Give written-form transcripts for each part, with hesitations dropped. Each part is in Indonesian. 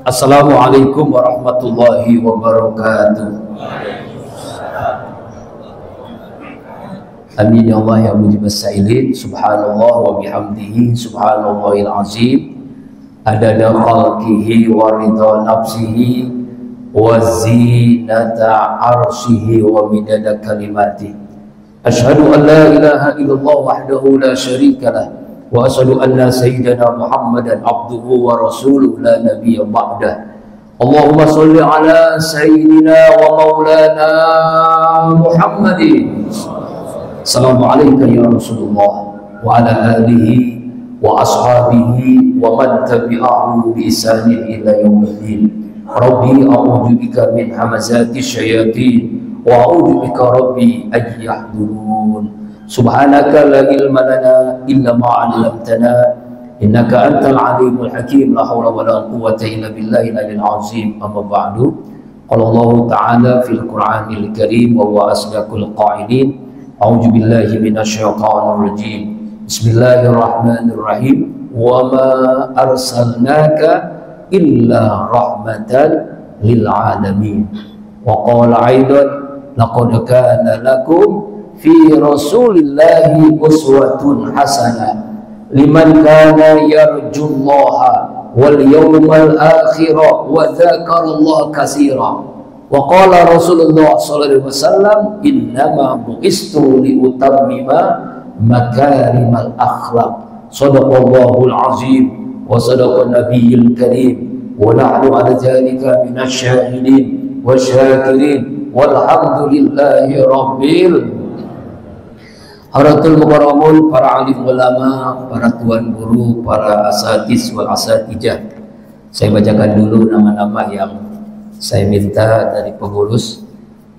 Assalamualaikum warahmatullahi wabarakatuh. Amin ya Allah ya mujibas sa'ilin. Subhanallah wa bihamdihi subhanallahil azim. Adada khalqihi wa ridha nafsihi wa zinata arshihi wa midada kalimati. Ashhadu an la ilaha illallah wahdahu la syarika lah wa asyhadu anna sayyidana Muhammadan abduhu wa rasuluhu la nabiyya ba'dah. Allahumma sholli ala sayyidina wa maulana Muhammadin. Assalamualaikum ya Rasulullah wa ala alihi wa ashabihi wa man tabi'ahu bi ihsanin ila yaumiddin. Rabbi a'udzu bika min hamazati syayatin wa a'udzu bika rabbi an yahdurun. Subhanaka la ilma lana illa ma 'allamtana innaka antal alimul hakim. La haula wala quwwata illa billahil aliyyil azim. Amma ba'du. Qala Allah ta'ala fil Qur'anil Karim wa huwa asdaqul qa'ilin. A'udzu billahi minasy syaithanir rajim. Bismillahirrahmanirrahim. Wa ma arsalnaka illa rahmatan lil alamin. Wa qala aidan laqad kana lakum fi rasulillahi uswatun hasanah liman kana yarjullaha wal yawmal akhir wa dzakarallaha katsira. Wa qala Rasulullah sallallahu alaihi wasallam innama bu'istu li utammima makarimal akhlaq. Shadaqallahul azim wa sadaqan nabiyil karim wa nahnu ala dzalika minasy syahidin wasyakirin walhamdulillahi rabbil haratul mukaramun, para alim ulama, para tuan guru, para asatiz wal asatijah. Saya bacakan dulu nama-nama yang saya minta dari pengurus.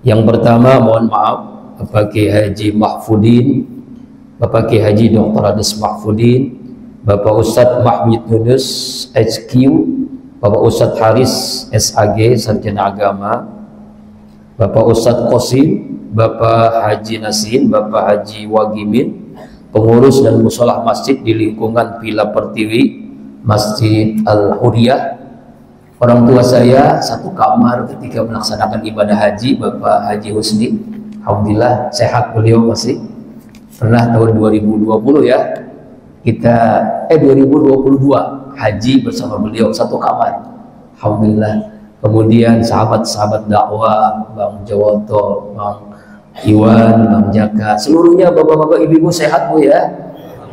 Yang pertama, mohon maaf, Bapak Kiai Haji Mahfudin, Bapak Kiai Haji Dr. Ades Mahfudin, Bapak Ustadz Mahmud Yunus HQ, Bapak Ustadz Haris SAG Sarjana Agama, Bapak Ustadz Qasim, Bapak Haji Nasin, Bapak Haji Wagimin, pengurus dan musolah masjid di lingkungan Villa Pertiwi, Masjid Al-Huriyah. Orang tua saya satu kamar ketika melaksanakan ibadah haji, Bapak Haji Husni. Alhamdulillah sehat beliau masih. Pernah tahun 2020 ya, kita 2022 haji bersama beliau satu kamar. Alhamdulillah. Kemudian sahabat-sahabat dakwah, Bang Jawoto, Bang Iwan, Bang Jaka, seluruhnya bapak-bapak ibu-ibu sehat Bu ya.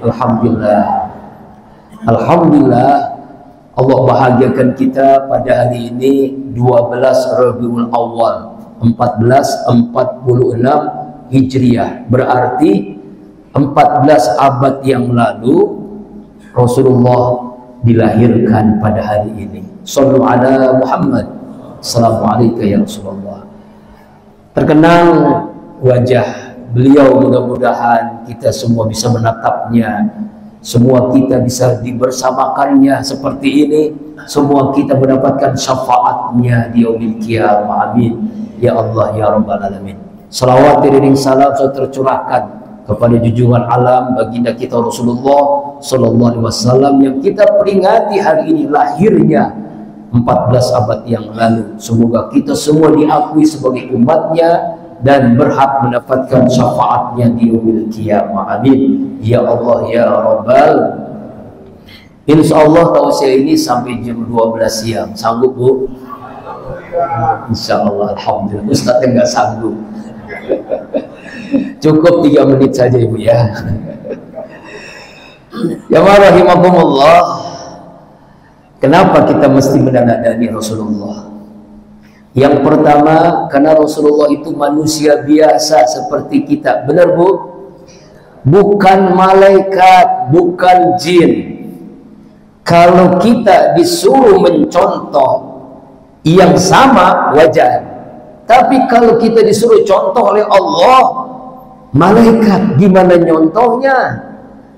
Alhamdulillah. Alhamdulillah Allah bahagiakan kita pada hari ini 12 Rabiul Awal 1446 Hijriah. Berarti 14 abad yang lalu Rasulullah dilahirkan pada hari ini. Shallu ala Muhammad. Assalamualaikum ya Rasulullah. Terkenang wajah beliau, mudah-mudahan kita semua bisa menatapnya, semua kita bisa dibersamakannya seperti ini, semua kita mendapatkan syafaatnya di yaumil qiyamah. Amin ya Allah ya rabbal alamin. Salawat iring salam saya tercurahkan kepada junjungan alam baginda kita Rasulullah sallallahu alaihi wasallam yang kita peringati hari ini lahirnya 14 abad yang lalu. Semoga kita semua diakui sebagai umatnya dan berhak mendapatkan syafaatnya di yaumil qiyamah. Amin ya Allah ya rabbal. Insyaallah tausiah ini sampai jam 12 siang. Sanggup Bu? Insyaallah. Alhamdulillah. Ustaznya enggak sanggup. Cukup 3 menit saja Ibu ya. Ya rahimakumullah. Kenapa kita mesti mendanadani Rasulullah? Yang pertama, karena Rasulullah itu manusia biasa seperti kita. Benar Bu? Bukan malaikat, bukan jin. Kalau kita disuruh mencontoh yang sama, wajar. Tapi kalau kita disuruh contoh oleh Allah, malaikat, gimana nyontohnya?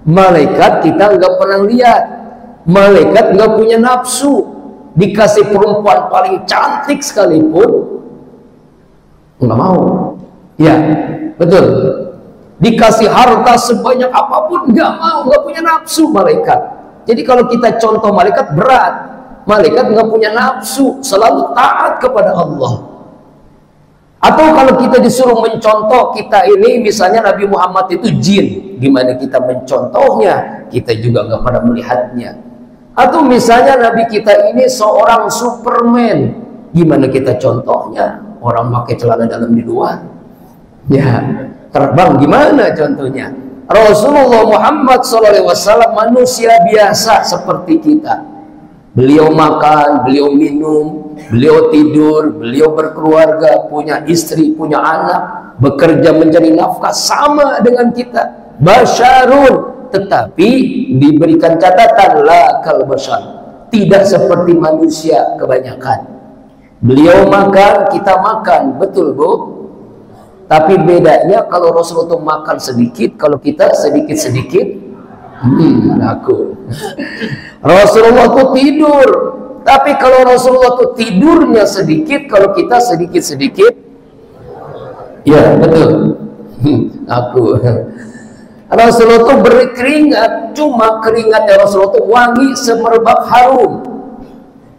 Malaikat kita nggak pernah lihat. Malaikat nggak punya nafsu. Dikasih perempuan paling cantik sekalipun nggak mau. Ya, betul. Dikasih harta sebanyak apapun nggak mau, nggak punya nafsu malaikat. Jadi kalau kita contoh malaikat berat. Malaikat nggak punya nafsu, selalu taat kepada Allah. Atau kalau kita disuruh mencontoh, kita ini misalnya Nabi Muhammad itu jin, gimana kita mencontohnya? Kita juga nggak pada melihatnya. Atau misalnya Nabi kita ini seorang Superman, gimana kita contohnya? Orang pakai celana dalam di luar, ya terbang, gimana contohnya? Rasulullah Muhammad SAW manusia biasa seperti kita. Beliau makan, beliau minum, beliau tidur, beliau berkeluarga, punya istri, punya anak, bekerja mencari nafkah sama dengan kita. Basyarun, tetapi diberikan catatan la kal basyar, tidak seperti manusia kebanyakan. Beliau makan, kita makan, betul Bu? Tapi bedanya kalau Rasulullah makan sedikit, kalau kita sedikit-sedikit. Aku Rasulullah tuh tidur, tapi kalau Rasulullah tuh tidurnya sedikit, kalau kita sedikit-sedikit. Ya betul. Aku Rasulullah tuh berkeringat, cuma keringatnya Rasulullah tuh wangi semerbak harum.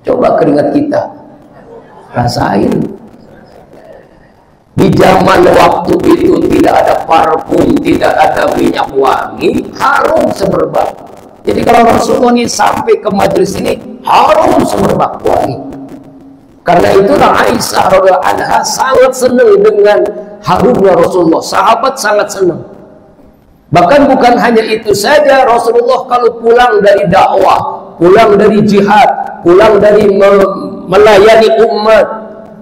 Coba keringat kita rasain. Di zaman waktu itu tidak ada parfum, tidak ada minyak wangi, harum semerbak. Jadi kalau Rasulullah ini sampai ke majelis ini, harum semerbak wangi. Karena itulah Aisyah radhiyallahu anha sangat senang dengan harumnya Rasulullah. Sahabat sangat senang. Bahkan bukan hanya itu saja, Rasulullah kalau pulang dari dakwah, pulang dari jihad, pulang dari melayani umat,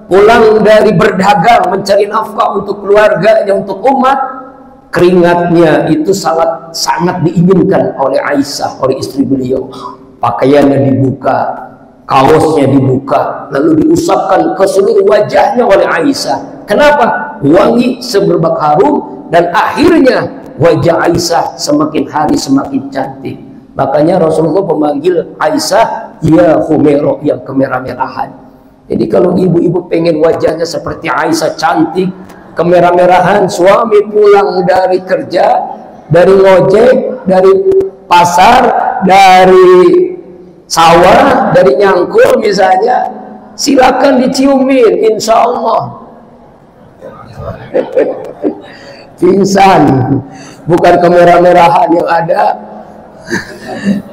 pulang dari berdagang, mencari nafkah untuk keluarganya, untuk umat, keringatnya itu sangat diinginkan oleh Aisyah, oleh istri beliau. Pakaiannya dibuka, kaosnya dibuka, lalu diusapkan ke seluruh wajahnya oleh Aisyah. Kenapa? Wangi semerbak harum, dan akhirnya wajah Aisyah semakin hari semakin cantik. Makanya Rasulullah memanggil Aisyah ya Humairah, yang kemerah-merahan. Jadi kalau ibu-ibu pengen wajahnya seperti Aisyah cantik, kemerah-merahan, suami pulang dari kerja, dari ngojek, dari pasar, dari sawah, dari nyangkul misalnya, silakan diciumin, insya Allah pingsan. Bukan kemerah-merahan yang ada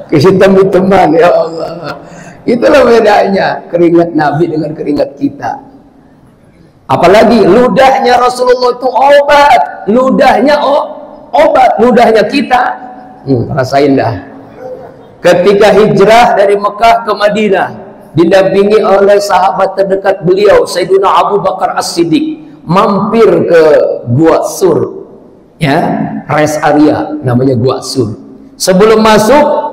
kehitam-hitaman, ya Allah. Itulah bedanya keringat Nabi dengan keringat kita. Apalagi ludahnya Rasulullah itu obat, ludahnya obat, ludahnya kita. Rasain dah. Ketika hijrah dari Mekah ke Madinah, didampingi oleh sahabat terdekat beliau, Sayyidina Abu Bakar As-Siddiq, mampir ke Gua Sur, ya, rest area namanya Gua Sur. Sebelum masuk,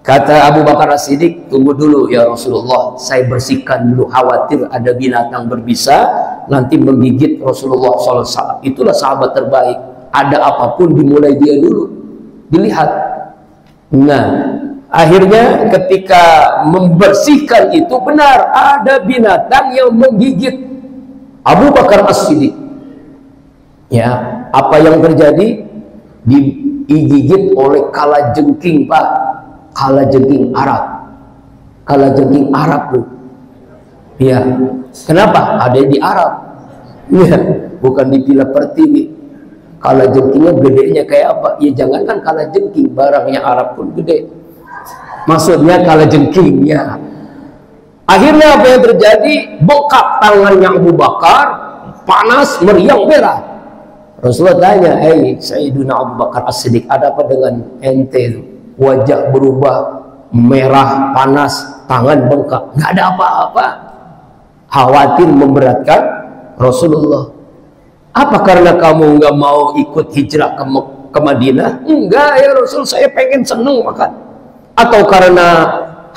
kata Abu Bakar As-Siddiq, tunggu dulu ya Rasulullah, saya bersihkan dulu, khawatir ada binatang berbisa nanti menggigit Rasulullah SAW. Itulah sahabat terbaik, ada apapun dimulai dia dulu, dilihat. Nah, akhirnya ketika membersihkan itu, benar ada binatang yang menggigit Abu Bakar As-Siddiq. Ya, apa yang terjadi? Digigit oleh kalajengking, Pak. Kalajengking Arab. Kalajengking Arab tuh. Ya. Kenapa? Ada di Arab. Ya, bukan di Villa Pertiwi. Kalajengkingnya gedenya kayak apa? Ya jangankan kalajengking, barangnya Arab pun gede. Maksudnya kalajengking, ya. Akhirnya apa yang terjadi? Bengkak tangannya Abu Bakar, panas, meriang, merah. Rasulullah tanya, "Hei Sayyidina Abu Bakar As-Siddiq, ada apa dengan ente? Wajah berubah merah, panas, tangan bengkak." Nggak ada apa-apa. Khawatir memberatkan Rasulullah. Apa karena kamu nggak mau ikut hijrah ke Madinah? Enggak ya Rasul, saya pengen seneng makan. Atau karena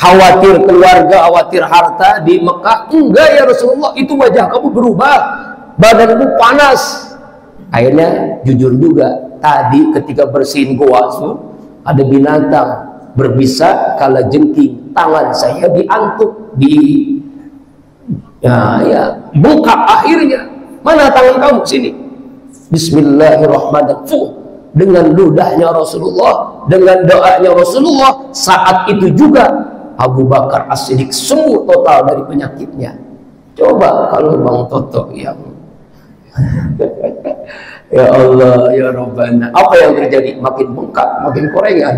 khawatir keluarga, khawatir harta di Mekah? Enggak ya Rasulullah, itu wajah kamu berubah, badanmu panas. Akhirnya jujur juga, tadi ketika bersihin Gua Sur, ada binatang berbisa kalajengking, tangan saya diantuk, bengkak. Akhirnya, mana tangan kamu? Sini. Bismillahirrahmanirrahim. Dengan ludahnya Rasulullah, dengan doanya Rasulullah, saat itu juga Abu Bakar As-Siddiq sembuh total dari penyakitnya. Coba kalau Bang Toto yang ya Allah, ya Rabbana, apa yang terjadi? Makin bengkak, makin korengan.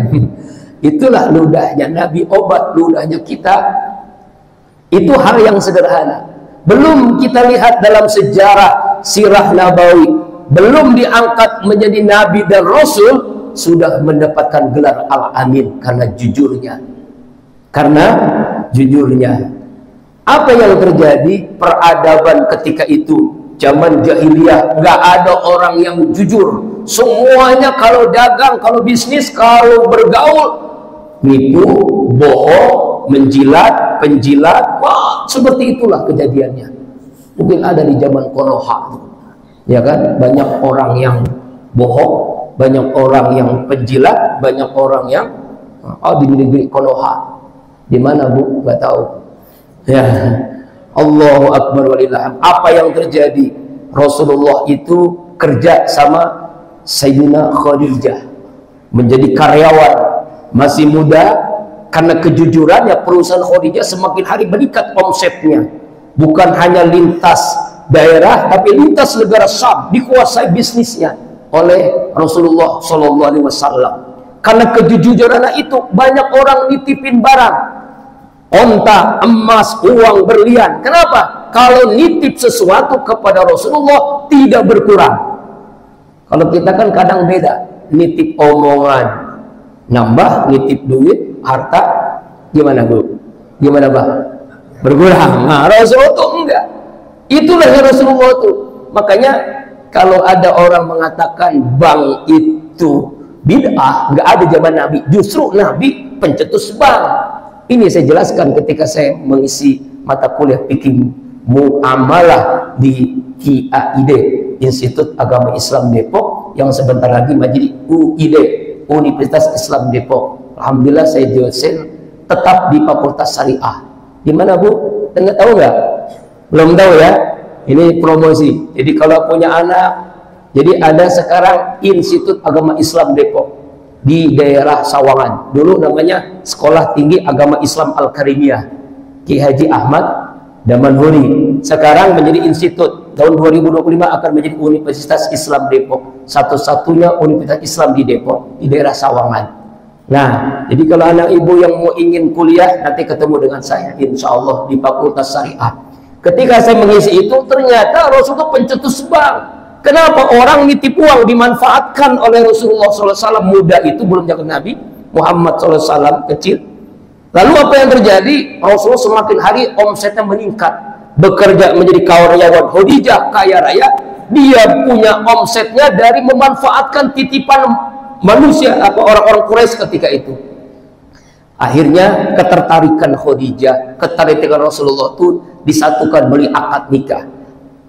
Itulah ludahnya Nabi, obat ludahnya kita. Itu hal yang sederhana. Belum kita lihat dalam sejarah sirah nabawi, belum diangkat menjadi nabi dan rasul, sudah mendapatkan gelar Al-Amin karena jujurnya. Karena jujurnya. Apa yang terjadi? Peradaban ketika itu, zaman jahiliyah, nggak ada orang yang jujur. Semuanya kalau dagang, kalau bisnis, kalau bergaul, nipu, bohong, menjilat, penjilat. Wah, seperti itulah kejadiannya. Mungkin ada di zaman Konoha, ya kan? Banyak orang yang bohong, banyak orang yang penjilat, banyak orang yang di negeri Konoha. Di mana, Bu? Nggak tahu. Ya, Allahu Akbar walillahilhamd. Apa yang terjadi? Rasulullah itu kerja sama Sayyidina Khadijah, menjadi karyawan, masih muda. Karena kejujurannya, perusahaan Khadijah semakin hari meningkat omsetnya. Bukan hanya lintas daerah, tapi lintas negara Syam dikuasai bisnisnya oleh Rasulullah SAW. Karena kejujuran itu, banyak orang nitipin barang, onta, emas, uang, berlian. Kenapa? Kalau nitip sesuatu kepada Rasulullah tidak berkurang. Kalau kita kan kadang beda, nitip omongan nambah, nitip duit, harta gimana, Bu? Gimana, Pak? Berkurang. Nah, Rasulullah itu enggak. Itulah yang Rasulullah itu. Makanya kalau ada orang mengatakan bank itu bid'ah, enggak ada zaman Nabi. Justru Nabi pencetus bank. Ini saya jelaskan ketika saya mengisi mata kuliah fikih muamalah di KIAID, Institut Agama Islam Depok, yang sebentar lagi menjadi UID, Universitas Islam Depok. Alhamdulillah saya dosen tetap di Fakultas Syariah. Di mana, Bu? Enggak tahu nggak? Belum tahu ya? Ini promosi. Jadi kalau punya anak, jadi ada sekarang Institut Agama Islam Depok di daerah Sawangan. Dulu namanya Sekolah Tinggi Agama Islam Al-Karimiyah Ki Haji Ahmad Damanhuri. Sekarang menjadi institut. Tahun 2025 akan menjadi Universitas Islam Depok. Satu-satunya Universitas Islam di Depok, di daerah Sawangan. Nah, jadi kalau anak ibu yang mau ingin kuliah, nanti ketemu dengan saya, insya Allah di Fakultas Syariah. Ketika saya mengisi itu, ternyata Rasulullah pencetus bank. Kenapa orang nitip uang dimanfaatkan oleh Rasulullah SAW? Muda itu belum jadi Nabi Muhammad SAW kecil. Lalu apa yang terjadi? Rasulullah semakin hari omsetnya meningkat, bekerja menjadi karyawan Khadijah, kaya raya. Dia punya omsetnya dari memanfaatkan titipan manusia atau orang-orang Quraisy ketika itu. Akhirnya ketertarikan Khadijah, ketertarikan Rasulullah itu disatukan melalui akad nikah.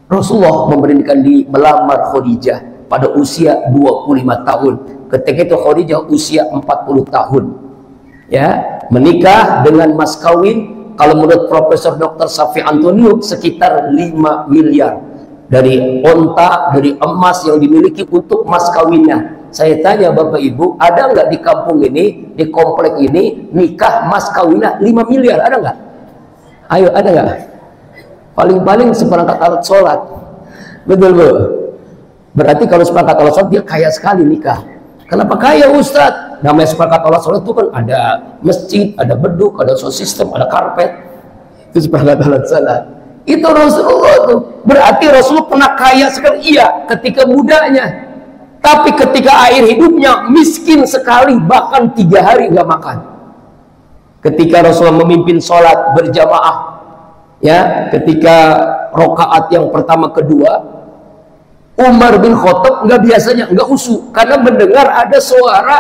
Rasulullah memberanikan diri melamar Khadijah pada usia 25 tahun. Ketika itu Khadijah usia 40 tahun. Ya, menikah dengan mas kawin kalau menurut Profesor Dr. Safi Antonio sekitar 5 miliar dari onta, dari emas yang dimiliki untuk mas kawinnya. Saya tanya Bapak Ibu, ada nggak di kampung ini, di komplek ini nikah mas kawinnya 5 miliar? Ada nggak? Ayo, ada nggak? Paling-paling seperangkat alat sholat. Betul, Bu? Berarti kalau seperangkat alat sholat dia kaya sekali nikah. Kenapa kaya, Ustadz? Namanya seperangkat alat sholat itu kan ada masjid, ada beduk, ada sound system, ada karpet. Itu seperangkat alat sholat. Itu Rasulullah tuh. Berarti Rasulullah pernah kaya sekali. Iya, ketika mudanya. Tapi ketika akhir hidupnya miskin sekali, bahkan 3 hari nggak makan. Ketika Rasulullah memimpin sholat berjamaah, ya, ketika rokaat yang pertama kedua, Umar bin Khattab nggak biasanya nggak khusyuk karena mendengar ada suara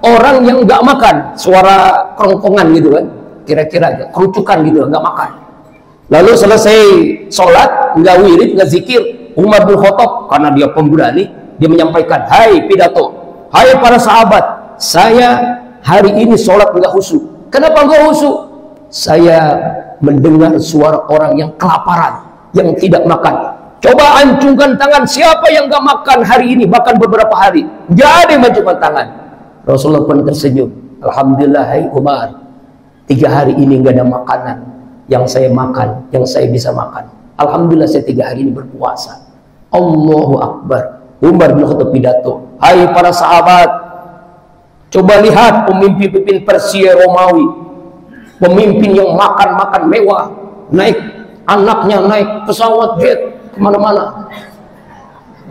orang yang nggak makan, suara kerongkongan gitu kan, kira-kira kerucukan gitu, nggak makan. Lalu selesai sholat, nggak wirid, nggak zikir, Umar bin Khattab karena dia pemberani, dia menyampaikan, hai pidato, hai para sahabat, saya hari ini sholat nggak khusyuk. Kenapa nggak khusyuk? Saya mendengar suara orang yang kelaparan, yang tidak makan. Coba acungkan tangan, siapa yang nggak makan hari ini, bahkan beberapa hari. Nggak ada yang mengancungkan tangan. Rasulullah pun tersenyum. Alhamdulillah, hai Umar, 3 hari ini nggak ada makanan yang saya makan, yang saya bisa makan. Alhamdulillah saya 3 hari ini berpuasa. Allahu Akbar. Umar bin Khattab pidato, hai para sahabat, coba lihat pemimpin-pemimpin Persia Romawi, pemimpin yang makan mewah, naik anaknya naik pesawat jet kemana-mana.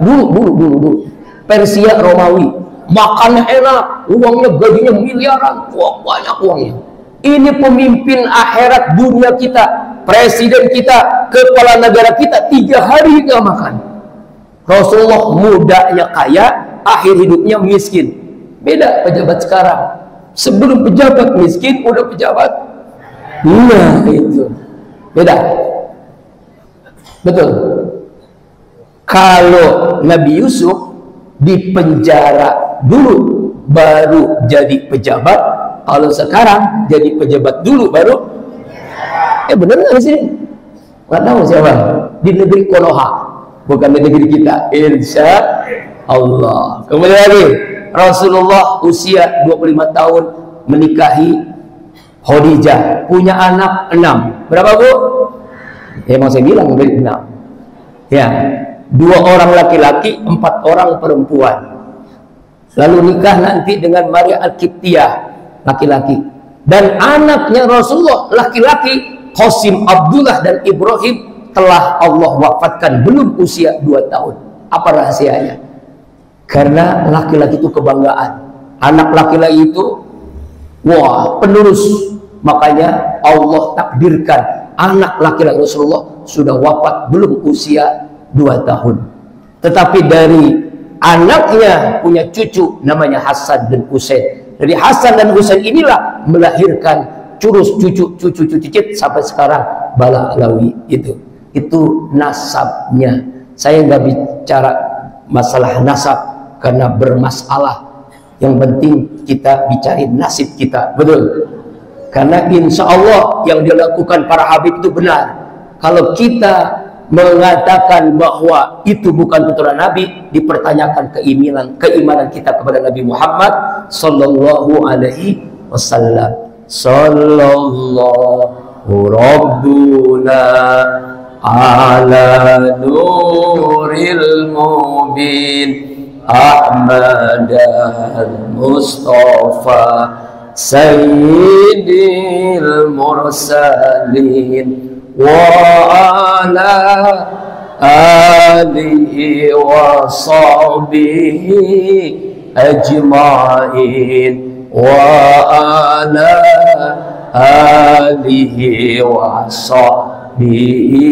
Dulu Persia Romawi makannya enak, uangnya gajinya miliaran, banyak uangnya. Ini pemimpin akhirat dunia kita, presiden kita, kepala negara kita 3 hari nggak makan. Rasulullah mudanya kaya, akhir hidupnya miskin. Beda pejabat sekarang, sebelum pejabat miskin udah pejabat. Nah itu beda, betul. Kalau Nabi Yusuf di penjara dulu baru jadi pejabat, kalau sekarang jadi pejabat dulu baru bener nggak sih? Nggak tahu siapa di negeri Konoha, bukan di negeri kita, insya Allah. Kemudian lagi Rasulullah usia 25 tahun menikahi Khadijah, punya anak 6. Berapa bu? Emang saya bilang 6 ya, 2 orang laki-laki, 4 orang perempuan. Lalu nikah nanti dengan Maria Al-Qibtiyah, laki-laki. Dan anaknya Rasulullah laki-laki, Qasim, Abdullah dan Ibrahim, telah Allah wafatkan belum usia 2 tahun. Apa rahasianya? Karena laki-laki itu kebanggaan. Anak laki-laki itu penerus. Makanya Allah takdirkan anak laki-laki Rasulullah sudah wafat belum usia 2 tahun. Tetapi dari anaknya punya cucu namanya Hasan dan Husain. Dari Hasan dan Husain inilah melahirkan curus cucu cicit sampai sekarang Bala Alawi itu nasabnya. Saya nggak bicara masalah nasab karena bermasalah. Yang penting kita bicara nasib kita, betul. Karena insya Allah yang dilakukan para habib itu benar. Kalau kita mengatakan bahwa itu bukan keturunan Nabi, dipertanyakan keimanan kita kepada Nabi Muhammad sallallahu alaihi wasallam. Sallallahu rabbuna ala nuril mubin Ahmad al-Mustafa Sayyidil Mursalin wa ala alihi wa sahbihi ajma'in wa ala alihi wa sahbihi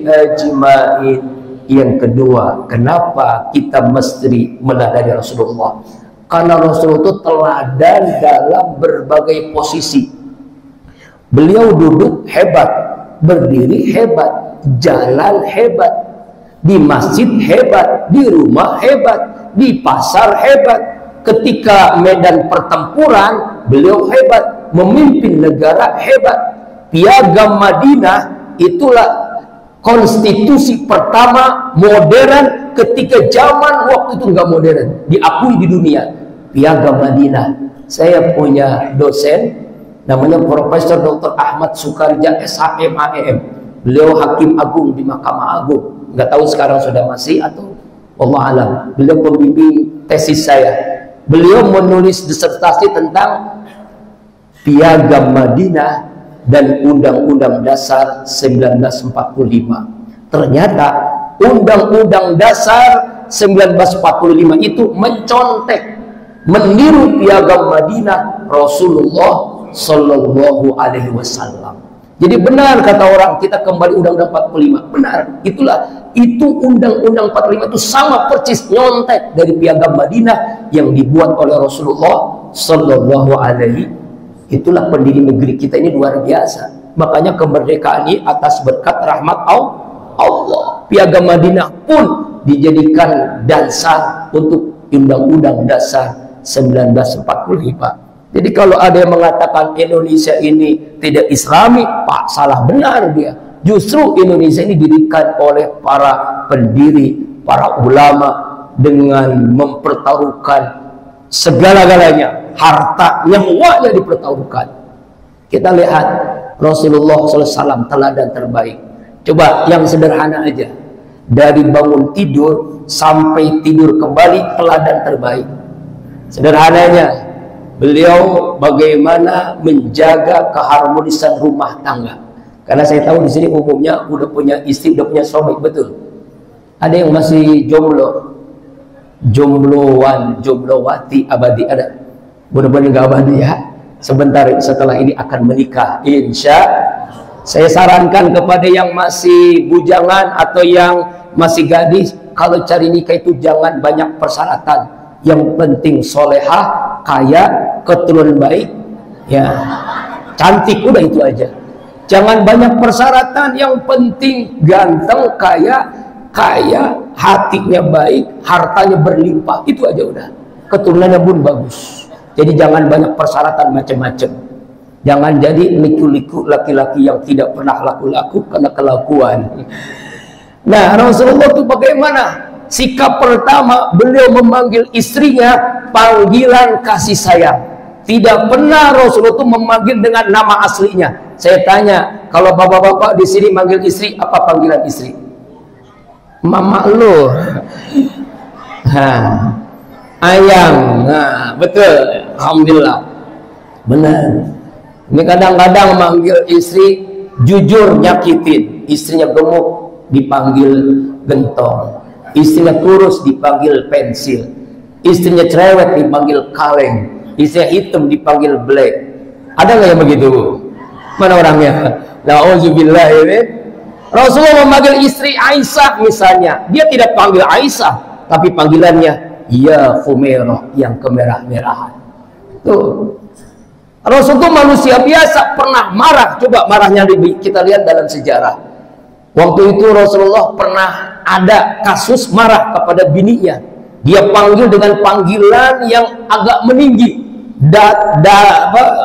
ajma'in. Yang kedua, kenapa kita mesti meladani Rasulullah? Karena Rasulullah itu teladan dalam berbagai posisi. Beliau duduk hebat, berdiri hebat, jalan hebat, di masjid hebat, di rumah hebat, di pasar hebat. Ketika medan pertempuran, beliau hebat, memimpin negara hebat. Piagam Madinah itulah konstitusi pertama modern ketika zaman waktu itu nggak modern, diakui di dunia. Piagam Madinah. Saya punya dosen namanya Profesor Dr. Ahmad Sukarja SHM AEM. Beliau hakim agung di Mahkamah Agung. Nggak tahu sekarang sudah masih atau Allah alam. Beliau pembimbing tesis saya. Beliau menulis disertasi tentang Piagam Madinah dan Undang-Undang Dasar 1945. Ternyata Undang-Undang Dasar 1945 itu mencontek, meniru Piagam Madinah Rasulullah Sallallahu Alaihi Wasallam. Jadi benar kata orang, kita kembali Undang-Undang 45. Benar, itu Undang-Undang 45 itu sama persis nyontek dari Piagam Madinah yang dibuat oleh Rasulullah Sallallahu Alaihi. Itulah pendiri negeri kita ini luar biasa. Makanya kemerdekaan ini atas berkat rahmat Allah. Piagam Madinah pun dijadikan dasar untuk Undang-Undang Dasar 1945. Jadi kalau ada yang mengatakan Indonesia ini tidak Islami, Pak, salah benar dia. Justru Indonesia ini didirikan oleh para pendiri, para ulama dengan mempertaruhkan segala-galanya, harta, nyawanya dipertaruhkan. Kita lihat Rasulullah SAW teladan terbaik. Coba yang sederhana aja, dari bangun tidur sampai tidur kembali, teladan terbaik. Sederhananya, beliau bagaimana menjaga keharmonisan rumah tangga. Karena saya tahu di sini umumnya udah punya istri, udah punya suami, betul. Ada yang masih jomblo, jomblowan, jomblowati, abadi ada. Mudah-mudahan nggak abadi ya. Sebentar setelah ini akan menikah, insya. Saya sarankan kepada yang masih bujangan atau yang masih gadis, kalau cari nikah itu jangan banyak persyaratan. Yang penting solehah, kaya, keturunan baik, ya, cantik, udah itu aja. Jangan banyak persyaratan, yang penting ganteng, kaya, hatinya baik, hartanya berlimpah, itu aja udah. Keturunannya pun bagus. Jadi jangan banyak persyaratan macam-macam. Jangan jadi liku-liku laki-laki yang tidak pernah laku-laku karena kelakuan. Nah, Rasulullah itu bagaimana? Sikap pertama, beliau memanggil istrinya panggilan kasih sayang. Tidak pernah Rasulullah itu memanggil dengan nama aslinya. Saya tanya, kalau bapak-bapak di sini manggil istri, apa panggilan istri? Mama lu. Ayang. Nah, betul. Alhamdulillah. Benar. Ini kadang-kadang manggil istri jujur nyakitin. Istrinya gemuk dipanggil gentong. Istrinya kurus dipanggil pensil. Istrinya cerewet dipanggil kaleng. Istrinya hitam dipanggil black. Ada nggak yang begitu? Mana orangnya? Nauzubillah ya. Rasulullah memanggil istri Aisyah misalnya. Dia tidak panggil Aisyah, tapi panggilannya ya Humairah, yang kemerah-merahan. Tuh. Rasul itu manusia biasa, pernah marah. Coba marahnya kita lihat dalam sejarah. Waktu itu Rasulullah pernah ada kasus marah kepada bininya. Dia panggil dengan panggilan yang agak meninggi.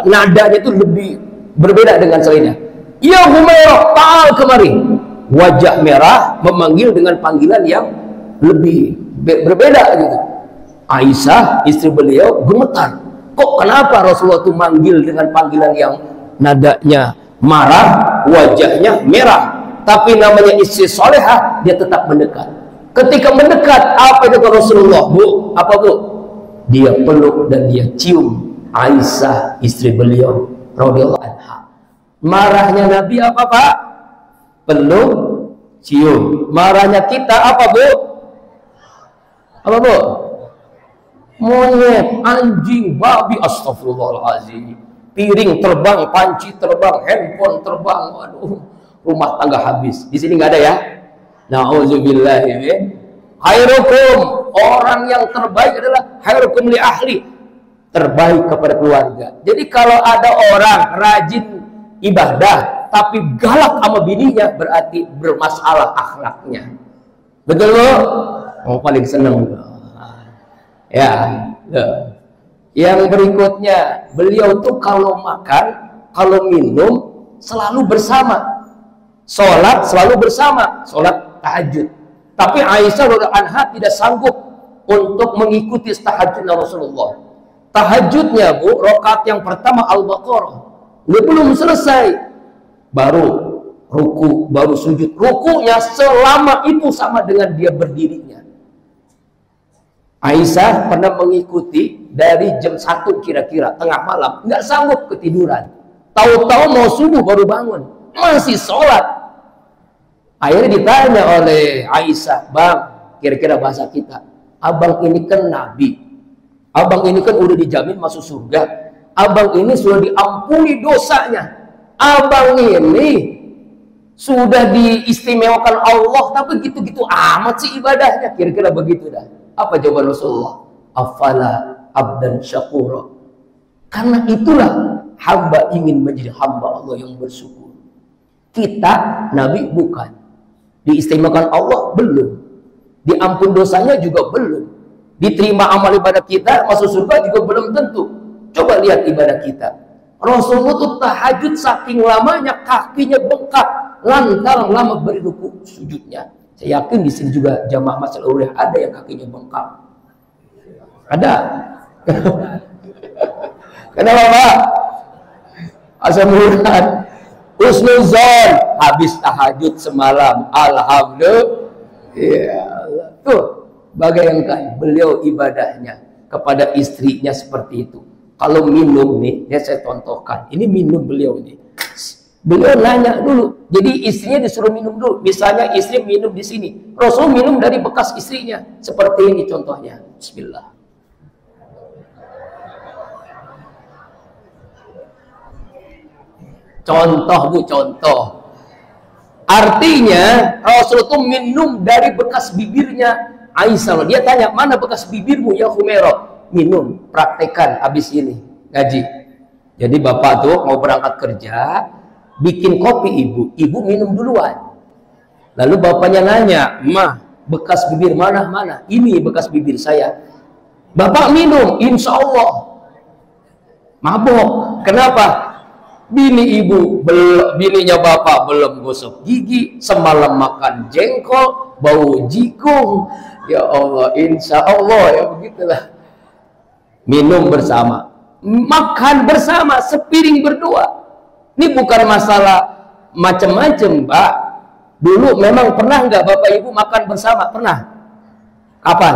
Nadanya itu lebih berbeda dengan selainnya. Ya Humairah, ta'al kemari. Wajah merah memanggil dengan panggilan yang lebih berbeda gitu. Aisyah, istri beliau, gemetar. Kok kenapa Rasulullah itu manggil dengan panggilan yang nadanya marah, wajahnya merah, tapi namanya istri solehah, dia tetap mendekat. Ketika mendekat, apa itu Rasulullah? Bu, apa bu? Dia peluk dan dia cium Aisyah, istri beliau, radhiyallahu anha. Marahnya Nabi apa pak? Peluk, cium. Marahnya kita apa bu? Apa bu? Monyet, anjing, babi, astagfirullahaladzim. Piring terbang, panci terbang, handphone terbang. Waduh, rumah tangga habis. Di sini nggak ada ya. Nauzubillah. Khairukum, orang yang terbaik adalah khairukum li ahli, terbaik kepada keluarga. Jadi kalau ada orang rajin ibadah tapi galak sama bininya, berarti bermasalah akhlaknya. Betul bu? Oh, paling seneng. Ya, yang berikutnya, beliau tuh kalau makan, kalau minum selalu bersama, sholat selalu bersama, sholat tahajud. Tapi Aisyah radhiyallahu anha tidak sanggup untuk mengikuti tahajud Rasulullah. Tahajudnya bu, rakaat yang pertama Al-Baqarah, belum selesai, baru ruku, baru sujud. Rukunya selama itu sama dengan dia berdirinya. Aisyah pernah mengikuti dari jam 1 kira-kira tengah malam, nggak sanggup ketiduran. Tahu-tahu mau subuh baru bangun, masih sholat. Akhirnya ditanya oleh Aisyah, bang, kira-kira bahasa kita, abang ini kan nabi, abang ini kan udah dijamin masuk surga, abang ini sudah diampuni dosanya, abang ini sudah diistimewakan Allah, tapi gitu-gitu amat sih ibadahnya. Kira-kira begitu dah. Apa jawaban Rasulullah? Afala abdan syakura. Karena itulah hamba ingin menjadi hamba Allah yang bersyukur. Kita Nabi bukan. Diistimewakan Allah belum. Diampun dosanya juga belum. Diterima amal ibadah kita, masuk surga juga belum tentu. Coba lihat ibadah kita. Rasulullah itu tahajud saking lamanya kakinya bengkak, lantaran lama beri ruku sujudnya. Saya yakin di sini juga jamaah Masjidil Ulil ada yang kakinya bengkak. Ada. Kenapa Pak? asam urat, husnuzon, habis tahajud semalam, alhamdulillah. Ya Allah. Tuh, bagaikan beliau ibadahnya kepada istrinya seperti itu. Kalau minum nih, ya saya contohkan. Ini minum beliau nih. Beliau nanya dulu. Jadi istrinya disuruh minum dulu. Misalnya istri minum di sini, Rasul minum dari bekas istrinya. Seperti ini contohnya. Bismillah. Contoh Bu, contoh. Artinya Rasul itu minum dari bekas bibirnya Aisyah. Dia tanya, mana bekas bibirmu ya Humairah? Minum, praktekan habis ini ngaji. Jadi bapak tuh mau berangkat kerja, bikin kopi ibu minum duluan. Lalu bapaknya nanya, mah bekas bibir mana? Ini bekas bibir saya. Bapak minum, insya Allah mabok. Kenapa? Bininya bapak belum gosok gigi, semalam makan jengkol, bau jikung. Ya Allah, insya Allah ya begitulah. Minum bersama, makan bersama, sepiring berdua. Ini bukan masalah macam-macam, Pak. Dulu memang pernah nggak bapak ibu makan bersama? Pernah. Kapan?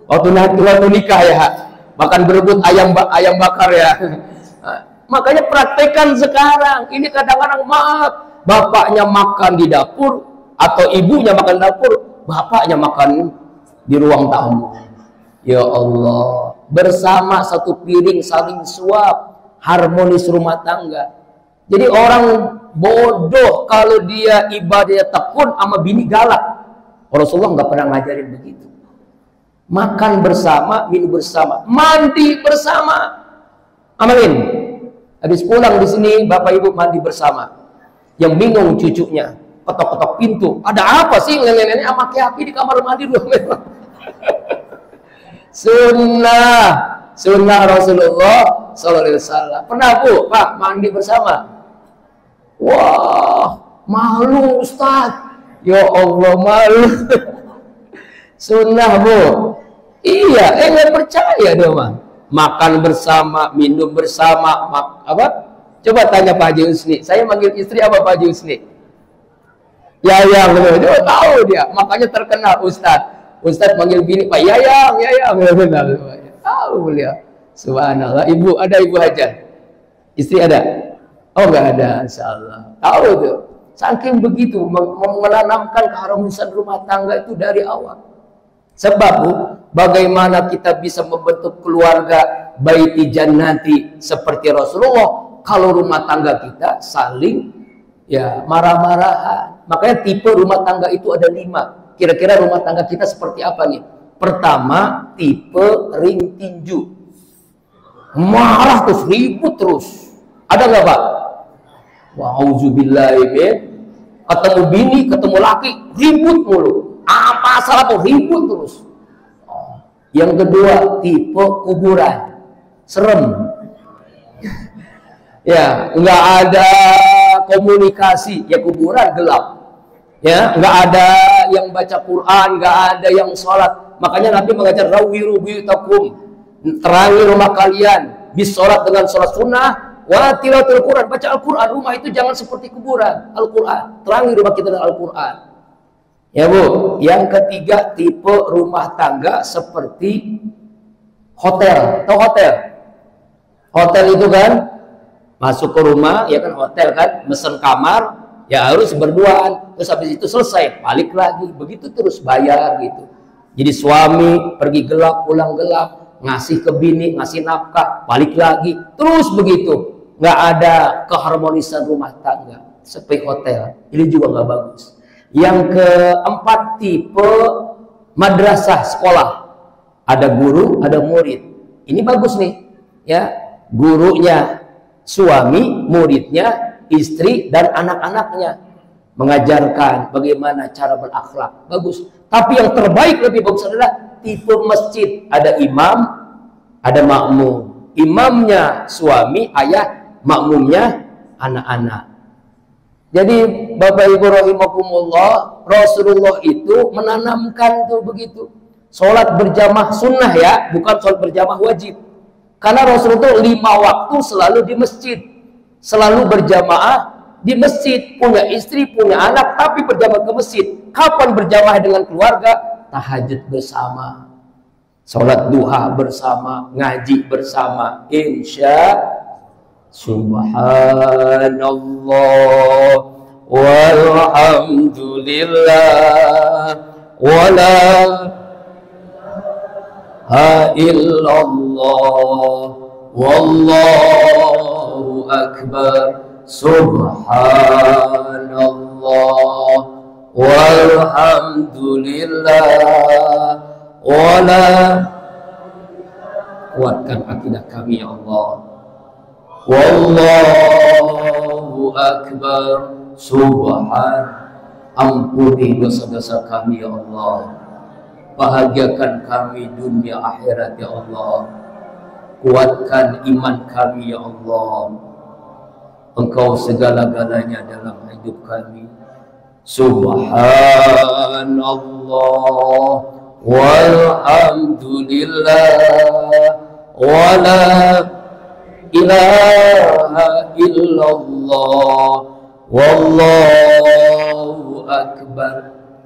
Waktu nikah ya, makan berebut ayam bakar ya. Makanya praktekan sekarang. Ini kadang-kadang maaf, bapaknya makan di dapur atau ibunya makan di dapur, bapaknya makan di ruang tamu. Ya Allah, bersama satu piring saling suap, harmonis rumah tangga. Jadi orang bodoh kalau dia ibadahnya tekun sama bini galak. Rasulullah nggak pernah ngajarin begitu. Makan bersama, minum bersama, mandi bersama. Amalin. Habis pulang di sini, bapak ibu mandi bersama. Yang bingung cucunya, ketok-ketok pintu. Ada apa sih nenek-nenek sama aki-aki di kamar mandi? Sunnah Rasulullah SAW. Pernah Bu, Pak, mandi bersama? Wah, malu Ustaz. Ya Allah, malu. Sunnah Bu. Iya, nggak percaya dong, Bang. Makan bersama, minum bersama, apa? Coba tanya Pak Haji Husni. Saya manggil istri apa Pak Haji Husni? Yayang, dia tahu dia. Makanya terkenal Ustadz manggil bini Pak Yayang. Tahu beliau. Subhanallah. Ibu ada, Ibu Hajar. Istri ada? Oh nggak ada, insyaallah. Tahu tuh. Saking begitu menanamkan keharmonisan rumah tangga itu dari awal. Sebab Bu, bagaimana kita bisa membentuk keluarga baiti jannati seperti Rasulullah kalau rumah tangga kita saling ya marah-marahan. Makanya tipe rumah tangga itu ada 5. Kira-kira rumah tangga kita seperti apa nih? Pertama, tipe ring tinju. Marah terus, ribut terus. Ada nggak Pak? Wa'udzubillahi min. Ketemu bini, ketemu laki, ribut mulu. Apa salah tuh, ribut terus. Yang kedua, tipe kuburan. Serem. Ya, nggak ada komunikasi. Ya kuburan gelap. Ya, nggak ada yang baca Quran, nggak ada yang sholat. Makanya Nabi mengajar rawiru buyutakum, terangi rumah kalian, bisolat dengan sholat sunnah, wa tilawatul Quran, baca Al-Quran. Rumah itu jangan seperti kuburan. Al-Quran, terangi rumah kita dengan Al-Quran. Ya Bu, yang ketiga tipe rumah tangga seperti hotel. Tahu hotel? Hotel itu kan masuk ke rumah, ya kan hotel kan, mesen kamar, ya harus berduaan. Terus habis itu selesai, balik lagi, begitu terus bayar gitu. Jadi suami pergi gelap, pulang gelap, ngasih ke bini, ngasih nafkah, balik lagi, terus begitu. Nggak ada keharmonisan rumah tangga seperti hotel. Ini juga nggak bagus. Yang keempat, tipe madrasah, sekolah. Ada guru, ada murid. Ini bagus nih, ya. Gurunya suami, muridnya istri dan anak-anaknya, mengajarkan bagaimana cara berakhlak. Bagus. Tapi yang terbaik, lebih bagus adalah tipe masjid. Ada imam, ada makmum. Imamnya suami, ayah, makmumnya anak-anak. Jadi Bapak Ibu rahimakumullah, Rasulullah itu menanamkan tuh begitu. Sholat berjamaah sunnah ya, bukan sholat berjamaah wajib. Karena Rasulullah itu 5 waktu selalu di masjid. selalu berjamaah di masjid, punya istri, punya anak, tapi berjamaah ke masjid. Kapan berjamaah dengan keluarga? Tahajud bersama, sholat duha bersama, ngaji bersama. Insya Subhanallah walhamdulillah wala ilaha illallah wallahu akbar. Subhanallah walhamdulillah wala. Kuatkan akidah kami ya Allah. Wallahu akbar. Subhan. Ampuni dosa-dosa kami ya Allah. Bahagiakan kami dunia akhirat ya Allah. Kuatkan iman kami ya Allah. Engkau segala-galanya dalam hidup kami. Subhanallah walhamdulillah wala ilaha illallah wallahu akbar.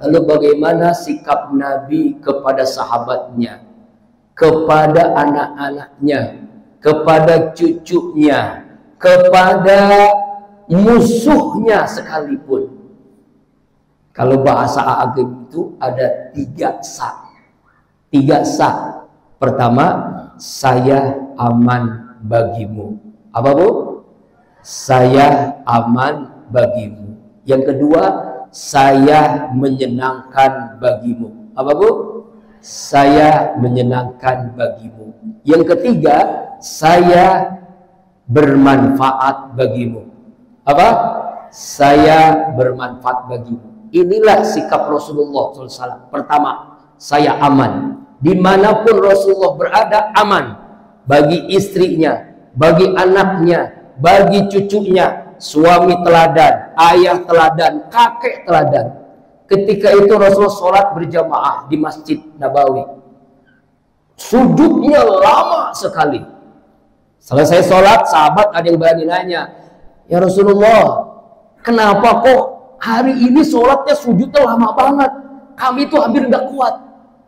Lalu bagaimana sikap Nabi kepada sahabatnya, kepada anak-anaknya, kepada cucunya, kepada musuhnya sekalipun? Kalau bahasa agama itu ada 3 sa. 3 sa. Pertama, saya aman bagimu. Apa Bu? Saya aman bagimu. Yang kedua, saya menyenangkan bagimu. Apa Bu? Saya menyenangkan bagimu. Yang ketiga, saya bermanfaat bagimu. Apa? Saya bermanfaat bagimu. Inilah sikap Rasulullah SAW. Pertama, saya aman. Dimanapun Rasulullah berada, aman. Bagi istrinya, bagi anaknya, bagi cucunya. Suami teladan, ayah teladan, kakek teladan. Ketika itu Rasulullah sholat berjamaah di Masjid Nabawi. Sujudnya lama sekali. Selesai sholat, sahabat ada yang berani nanya, ya Rasulullah, kenapa kok hari ini sholatnya sujudnya lama banget? Kami itu hampir nggak kuat.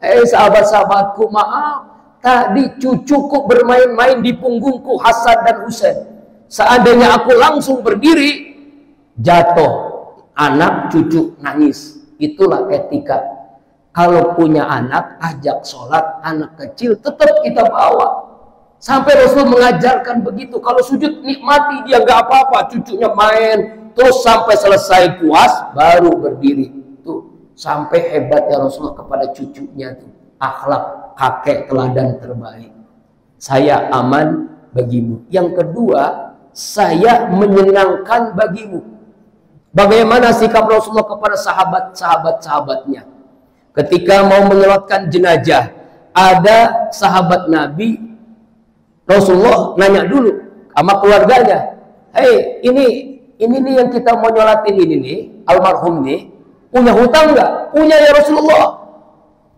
Sahabat-sahabatku, maaf, tadi cucuku bermain-main di punggungku, Hasan dan Husain. Seandainya aku langsung berdiri, jatuh, anak cucu nangis. Itulah etika. Kalau punya anak, ajak sholat, anak kecil tetap kita bawa. Sampai Rasul mengajarkan begitu. Kalau sujud nikmati, dia nggak apa-apa, cucunya main, terus sampai selesai puas baru berdiri. Tuh, sampai hebatnya Rasulullah kepada cucunya tuh. Akhlak kakek teladan terbaik. Saya aman bagimu. Yang kedua, saya menyenangkan bagimu. Bagaimana sikap Rasulullah kepada sahabatnya? Ketika mau menyolatkan jenazah, ada sahabat Nabi, Rasulullah nanya dulu sama keluarganya, hei, ini nih yang kita mau nyolatin ini nih, almarhum nih, punya hutang nggak? Punya ya Rasulullah.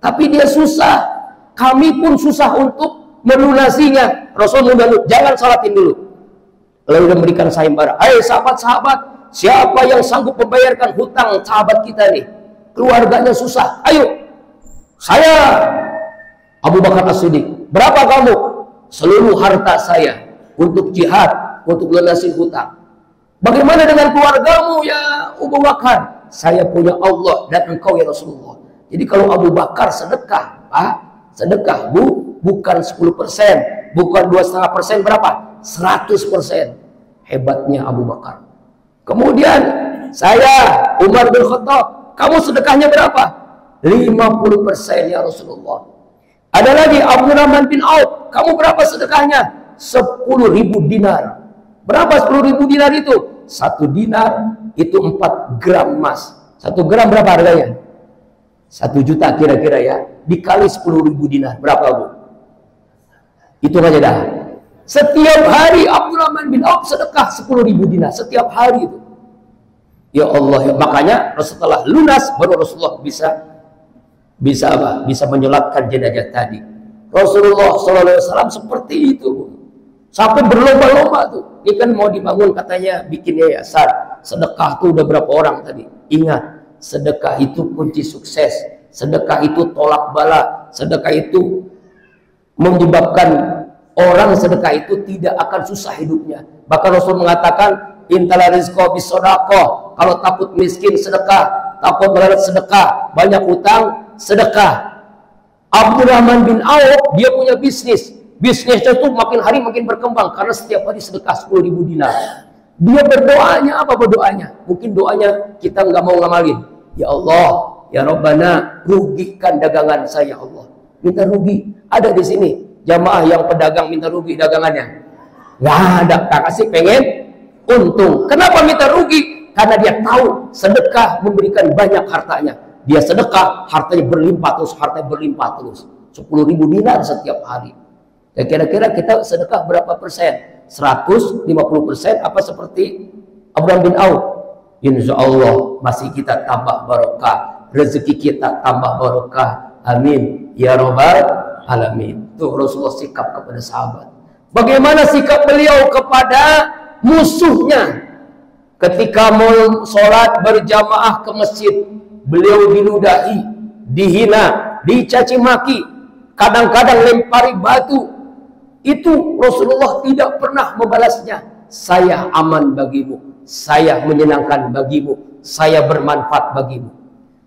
Tapi dia susah. Kami pun susah untuk melunasinya. Rasulullah jangan sholatin dulu. Lalu dia memberikan sayembara. Hei sahabat-sahabat, siapa yang sanggup membayarkan hutang sahabat kita nih? Keluarganya susah. Ayo, saya Abu Bakar As-Siddiq. Berapa kamu? Seluruh harta saya untuk jihad, untuk lunasi hutang. Bagaimana dengan keluargamu ya Abu Bakar? Saya punya Allah dan engkau ya Rasulullah. Jadi kalau Abu Bakar sedekah, Pak, sedekah bukan 10%, bukan 2,5%, berapa? 100%. Hebatnya Abu Bakar. Kemudian saya Umar bin Khattab, kamu sedekahnya berapa? 50% ya Rasulullah. Ada lagi Abdurrahman bin Auf, kamu berapa sedekahnya? 10.000 dinar. Berapa 10.000 dinar itu? 1 dinar itu 4 gram emas. 1 gram berapa harganya? 1 juta kira-kira ya. Dikali 10.000 dinar. Berapa Bu? Itu aja dah. Setiap hari Abdurrahman bin Auf sedekah 10.000 dinar. Setiap hari itu. Ya Allah, ya. Makanya setelah lunas baru Rasulullah bisa apa? Bisa menyolatkan jenazah tadi. Rasulullah SAW seperti itu. Sampai berlomba-lomba tuh. Ini kan mau dibangun katanya bikin yayasan. Sedekah tuh udah berapa orang tadi. Ingat, sedekah itu kunci sukses. Sedekah itu tolak bala. Sedekah itu menyebabkan orang sedekah itu tidak akan susah hidupnya. Bahkan Rasul mengatakan, intala rizqa bisodaqah. Kalau takut miskin sedekah, takut melarat sedekah, banyak utang sedekah. Abdurrahman bin Auf dia punya bisnis. Bisnisnya tuh makin hari makin berkembang karena setiap hari sedekah 10.000 dinar. Dia berdoanya apa berdoanya? Mungkin doanya kita nggak mau ngamalin. Ya Allah, ya Rabbana, rugikan dagangan saya Allah. Minta rugi. Ada di sini jamaah yang pedagang minta rugi dagangannya. Nggak ada. Kakak sih pengen untung. Kenapa minta rugi? Karena dia tahu sedekah memberikan banyak hartanya. Dia sedekah, hartanya berlimpah terus, hartanya berlimpah terus. 10.000 dinar setiap hari. Ya, kira-kira kita sedekah berapa persen? 150% apa seperti Abdurrahman bin Auf? Insya Allah masih kita tambah barokah, rezeki kita tambah barokah. Amin ya Rabbal Alamin. Tuh Rasulullah sikap kepada sahabat. Bagaimana sikap beliau kepada musuhnya? Ketika mau sholat berjamaah ke masjid, beliau diludahi, dihina, dicaci maki, kadang-kadang lempari batu. Itu Rasulullah tidak pernah membalasnya. Saya aman bagimu, saya menyenangkan bagimu, saya bermanfaat bagimu.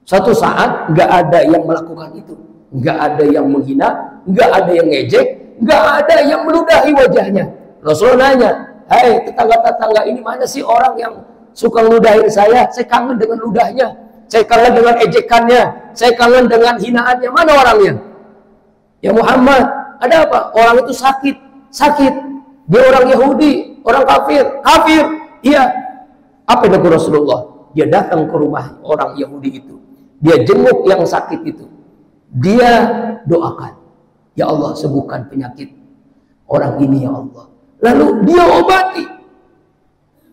Suatu saat nggak ada yang melakukan itu, nggak ada yang menghina, nggak ada yang ngejek, nggak ada yang meludahi wajahnya. Rasulullah nanya, "Hai tetangga-tetangga, ini mana sih orang yang suka ngeludahin saya? Saya kangen dengan ludahnya, saya kangen dengan ejekannya, saya kangen dengan hinaannya. Mana orangnya?" "Ya Muhammad, ada apa?" "Orang itu sakit." "Sakit? Dia orang Yahudi, orang kafir." "Kafir?" "Iya." Apa yang kata Rasulullah? Dia datang ke rumah orang Yahudi itu, dia jenguk yang sakit itu, dia doakan, "Ya Allah, sembuhkan penyakit orang ini ya Allah." Lalu dia obati.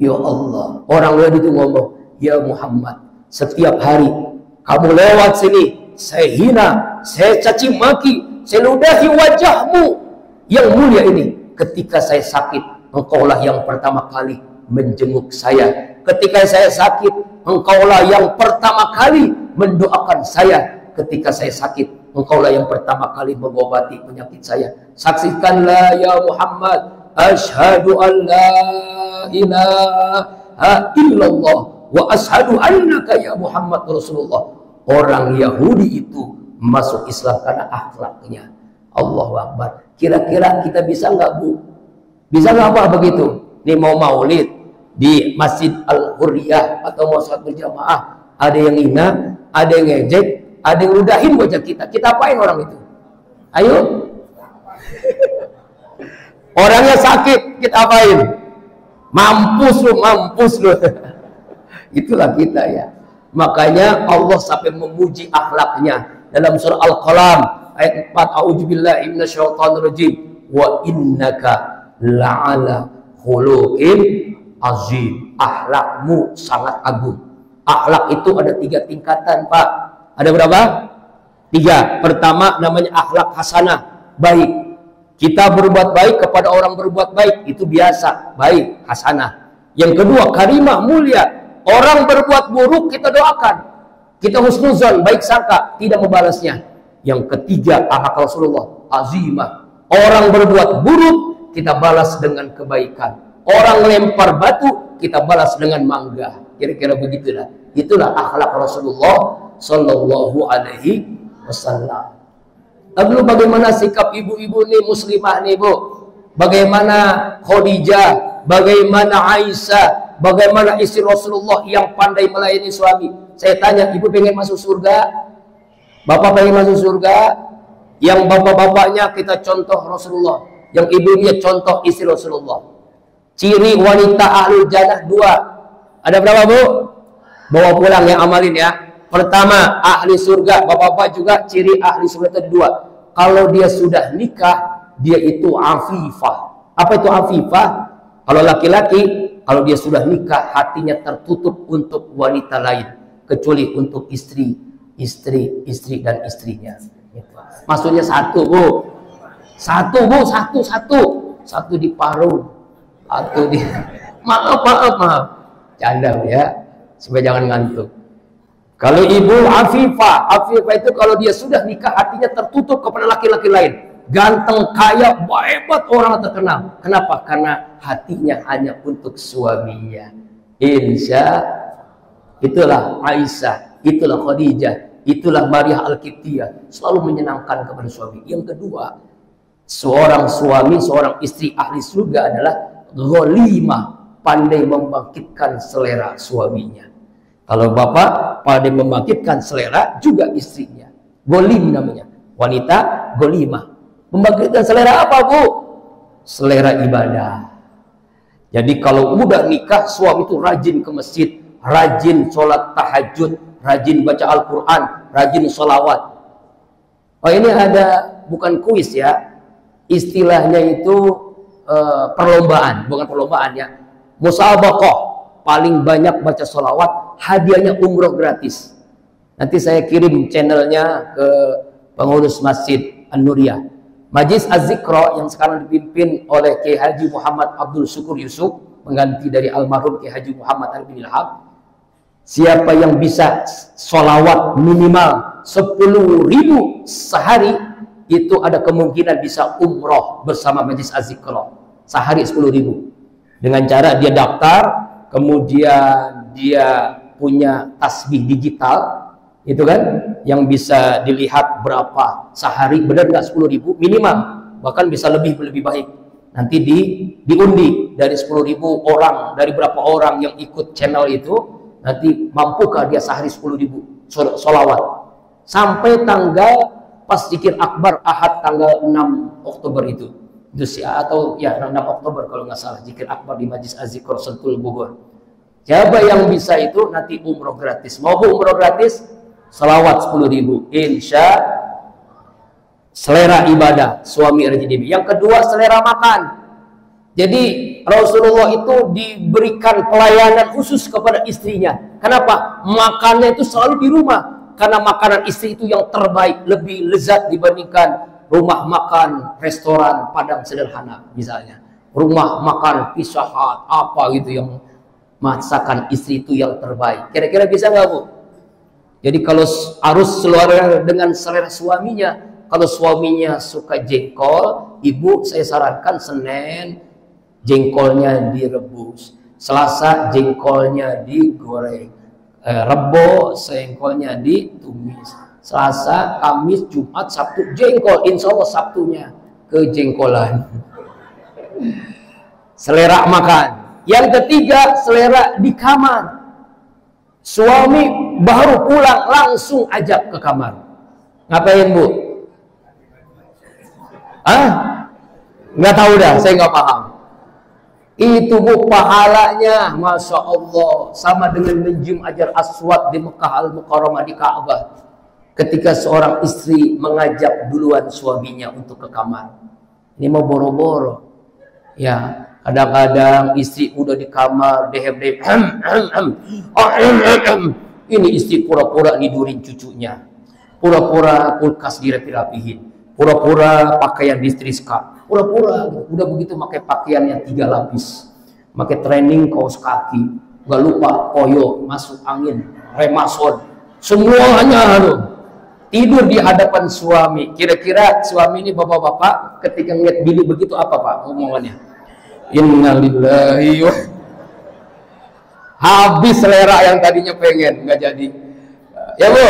Ya Allah, orang Yahudi itu ngomong, "Ya Muhammad, setiap hari kamu lewat sini, saya hina, saya caci maki, saya ludahi wajahmu yang mulia ini. Ketika saya sakit, engkaulah yang pertama kali menjenguk saya. Ketika saya sakit, engkaulah yang pertama kali mendoakan saya. Ketika saya sakit, engkaulah yang pertama kali mengobati penyakit saya. Saksikanlah ya Muhammad, asyhadu an la ilaha illallah wa asyhadu annaka ya Muhammad Rasulullah." Orang Yahudi itu masuk Islam karena akhlaknya. Allahu Akbar. Kira-kira kita bisa nggak, Bu? Bisa nggak apa begitu? Ini mau maulid di Masjid Al-Hurriyah atau mau sholat berjamaah, ada yang hina, ada yang ngejek, ada yang ludahin wajah kita. Kita apain orang itu? Ayo. Orangnya sakit, kita apain? Mampus lu, mampus lu. Itulah kita ya. Makanya Allah sampai memuji akhlaknya dalam surah Al-Qalam ayat 4, a'udzubillahi minasyaitonirrajim, wa innaka la'ala khuluqin azim. Akhlakmu sangat agung. Akhlak itu ada 3 tingkatan, Pak. Ada berapa? 3. Pertama namanya akhlak hasanah, baik. Kita berbuat baik kepada orang berbuat baik, itu biasa, baik, hasanah. Yang kedua karimah, mulia. Orang berbuat buruk kita doakan, kita husnuzon, baik sangka, tidak membalasnya. Yang ketiga akhlak Rasulullah, azimah. Orang berbuat buruk kita balas dengan kebaikan. Orang lempar batu kita balas dengan mangga. Kira-kira begitulah. Itulah akhlak Rasulullah Sallallahu Alaihi Wasallam. Lalu bagaimana sikap ibu-ibu nih muslimah nih, Bu? Bagaimana Khadijah, bagaimana Aisyah, bagaimana istri Rasulullah yang pandai melayani suami? Saya tanya, ibu pengen masuk surga? Bapak pengen masuk surga? Yang bapak-bapaknya kita contoh Rasulullah, yang ibunya contoh istri Rasulullah. Ciri wanita ahli jannah 2. Ada berapa, Bu? Bawa pulang yang amalin ya. Pertama, ahli surga. Bapak-bapak juga ciri ahli surga itu 2. Kalau dia sudah nikah, dia itu afifah. Apa itu afifah? Kalau laki-laki, kalau dia sudah nikah, hatinya tertutup untuk wanita lain, kecuali untuk istri dan istrinya. Maksudnya satu, Bu. Satu, Bu. Satu. satu di paru, atau di maaf, canda ya, supaya jangan ngantuk. Kalau ibu Afifah itu kalau dia sudah nikah hatinya tertutup kepada laki-laki lain, ganteng, kaya, hebat, orang terkenal. Kenapa? Karena hatinya hanya untuk suaminya. Insya itulah Aisyah, itulah Khadijah, itulah Maria Al-Qibtiyah, selalu menyenangkan kepada suami. Yang kedua, seorang suami, seorang istri ahli surga adalah ghalimah, pandai membangkitkan selera suaminya. Kalau bapak pandai membangkitkan selera juga istrinya. Golim namanya, wanita golimah. Membangkitkan selera apa, Bu? Selera ibadah. Jadi kalau udah nikah, suami itu rajin ke masjid, rajin sholat tahajud, rajin baca Al-Quran, rajin sholawat. Oh, ini ada, bukan kuis ya, istilahnya itu perlombaan, bukan perlombaan ya, musabaqah, paling banyak baca sholawat, hadiahnya umroh gratis. Nanti saya kirim channelnya ke pengurus Masjid An-Nuriyah. Majlis Az-Zikra yang sekarang dipimpin oleh Kiai Haji Muhammad Abdul Syukur Yusuf, pengganti dari almarhum Kiai Haji Muhammad Arifin Ilham. Siapa yang bisa sholawat minimal 10.000 sehari, itu ada kemungkinan bisa umroh bersama Majlis Az-Zikra sehari 10.000. Dengan cara dia daftar, kemudian dia punya tasbih digital, itu kan, yang bisa dilihat berapa sehari, benar nggak 10.000 minimal, bahkan bisa lebih baik. Nanti diundi dari 10.000 orang, dari berapa orang yang ikut channel itu, nanti mampukah dia sehari 10.000 sholawat sampai tanggal pas zikir akbar Ahad tanggal 6 Oktober itu sih, atau ya 6 Oktober kalau nggak salah, zikir akbar di Majlis Az-Zikra Sentul Bogor. Siapa yang bisa itu nanti umroh gratis. Mau umroh gratis, salawat 10.000. Insya selera ibadah suami RJDB. Yang kedua, selera makan. Jadi Rasulullah itu diberikan pelayanan khusus kepada istrinya. Kenapa? Makannya itu selalu di rumah. Karena makanan istri itu yang terbaik, lebih lezat dibandingkan rumah makan restoran Padang sederhana misalnya. Rumah makan Pizza Hut, apa gitu, yang masakan istri itu yang terbaik. Kira-kira bisa nggak, Bu? Jadi kalau harus selera dengan selera suaminya. Kalau suaminya suka jengkol, ibu saya sarankan Senin jengkolnya direbus, Selasa jengkolnya digoreng, Rebo jengkolnya ditumis, Selasa, Kamis, Jumat, Sabtu jengkol. Insya Allah Sabtunya kejengkolan. Selera makan. Yang ketiga, selera di kamar. Suami baru pulang langsung ajak ke kamar. Ngapain, Bu? Nggak tahu dah, saya nggak paham. Itu, Bu, pahalanya Masya Allah sama dengan menjum Hajar Aswad di Mekah Al-Mukarramah di Ka'bah. Ketika seorang istri mengajak duluan suaminya untuk ke kamar. Ini mau boro-boro. Ya, kadang-kadang istri udah di kamar, dehem-dehem, ini istri pura-pura nidurin cucunya, pura-pura kulkas dirapi-rapihin, pura-pura pakaian disetrika, pura-pura udah begitu pakai pakaian yang 3 lapis, pakai training kaos kaki, gak lupa koyo, masuk angin, remason, semuanya tidur di hadapan suami. Kira-kira suami ini bapak-bapak ketika ngeliat bini begitu apa, Pak, ngomongannya? Innalillahi wa habis selera yang tadinya pengen, nggak jadi. Ya, Bu,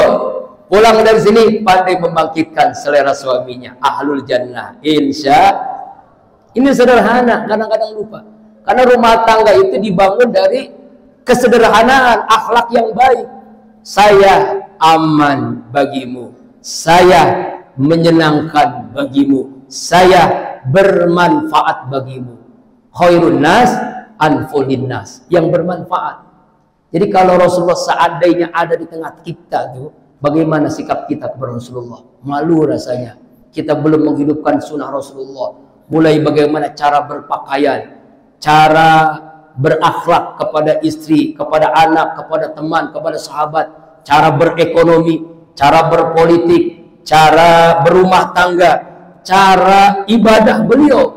pulang dari sini pandai membangkitkan selera suaminya, ahlul jannah. Ini sederhana, kadang-kadang lupa. Karena rumah tangga itu dibangun dari kesederhanaan, akhlak yang baik. Saya aman bagimu, saya menyenangkan bagimu, saya bermanfaat bagimu. Khairun nas anfulin nas, yang bermanfaat. Jadi kalau Rasulullah seandainya ada di tengah kita tuh, bagaimana sikap kita kepada Rasulullah? Malu rasanya. Kita belum menghidupkan sunnah Rasulullah. Mulai bagaimana cara berpakaian, cara berakhlak kepada istri, kepada anak, kepada teman, kepada sahabat, cara berekonomi, cara berpolitik, cara berumah tangga, cara ibadah beliau.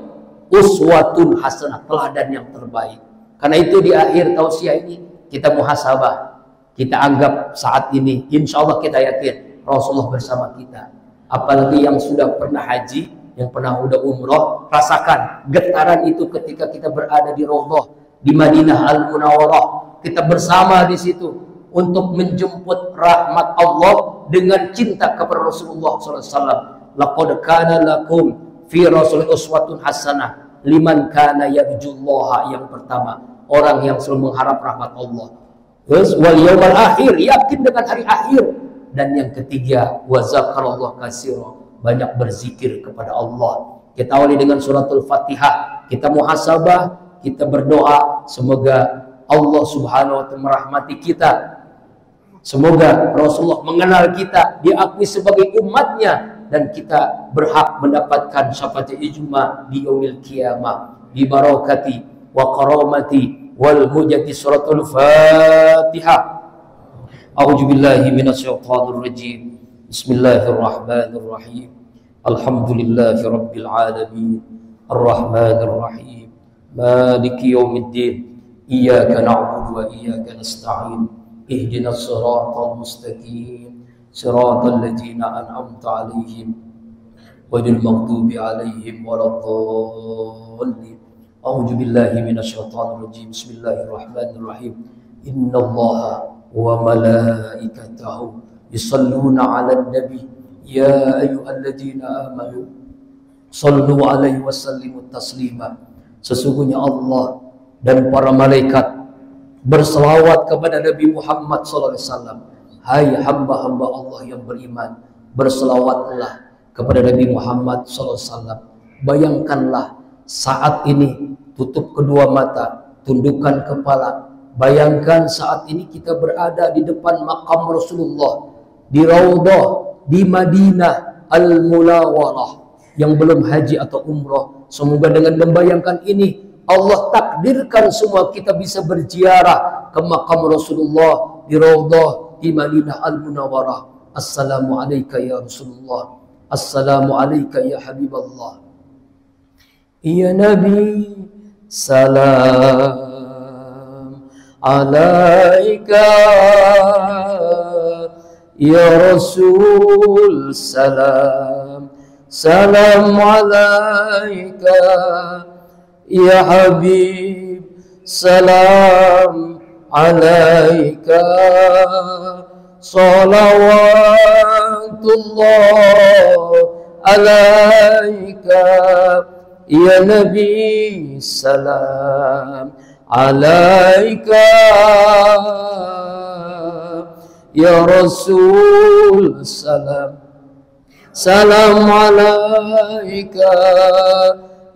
uswatun hasanah, teladan yang terbaik. Karena itu di akhir tausiah ini kita muhasabah, kita anggap saat ini insya Allah kita yakin Rasulullah bersama kita. Apalagi yang sudah pernah haji, yang pernah udah umroh, rasakan getaran itu ketika kita berada di Raudhah di Madinah Al-Munawwarah. Kita bersama di situ untuk menjemput rahmat Allah dengan cinta kepada Rasulullah SAW. Laqad kana lakum fi Rasul uswatun hasanah liman kana yarjullaha. Yang pertama, orang yang selalu mengharap rahmat Allah. Terus wal yaumal akhir, yakin dengan hari akhir. Dan yang ketiga, wa zakarallahu katsira, banyak berzikir kepada Allah. Kita awali dengan suratul Fatihah, kita muhasabah, kita berdoa semoga Allah Subhanahu wa taala merahmati kita. Semoga Rasulullah mengenal kita, diakui sebagai umatnya, dan kita berhak mendapatkan syafaat ijma di yaumil qiyamah bi barakati wa karamati wal mujati. Suratul Fatihah. A'udzu billahi minasyaitonir rajim. Bismillahirrahmanirrahim. Alhamdulillahi rabbil alamin. Arrahmanir rahim. Maliki yaumiddin. Iyyaka na'budu wa iyyaka nasta'in. Ihdinas siratal mustaqim. Siratal ladzina an'amta 'alaihim ghairil maghdubi 'alaihim waladdallin. A'udzu billahi minasyaitonir rajim. Bismillahirrahmanirrahim. Innallaha wa malaikatahu yusalluna 'alan nabi ya ayyuhalladzina amanu sallu 'alaihi wa sallimu taslima. Sesungguhnya Allah dan para malaikat berselawat kepada Nabi Muhammad SAW. Hai hamba-hamba Allah yang beriman, berselawatlah kepada Nabi Muhammad SAW. Bayangkanlah saat ini, tutup kedua mata, tundukkan kepala. Bayangkan saat ini kita berada di depan makam Rasulullah di Raudhah di Madinah Al-Munawwarah. Yang belum haji atau umroh, semoga dengan membayangkan ini Allah takdirkan semua kita bisa berziarah ke makam Rasulullah di Raudhah di Madinah Al-Munawwarah. Assalamu alayka ya Rasulullah. Assalamu alayka ya Habiballah. Ya Nabi, salam alayka. Ya Rasul, salam. Salam alayka. Ya Habib, salam alayka. Salawatullah alayka. Ya Nabi, salam alayka. Ya Rasul, salam. Salam alayka.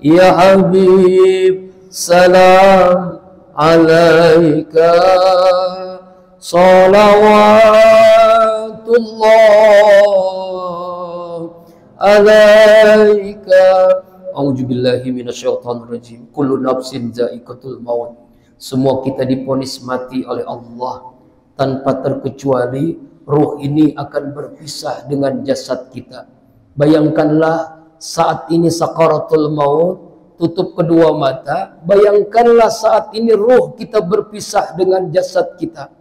Ya Habib, salam alayka. Salawatullah alayka. A'udzubillahi minasyaitonir rajim. Kullu nafsin dha'iqatul maut. Semua kita divonis mati oleh Allah. Tanpa terkecuali ruh ini akan berpisah dengan jasad kita. Bayangkanlah saat ini sakaratul maut, tutup kedua mata. Bayangkanlah saat ini ruh kita berpisah dengan jasad kita.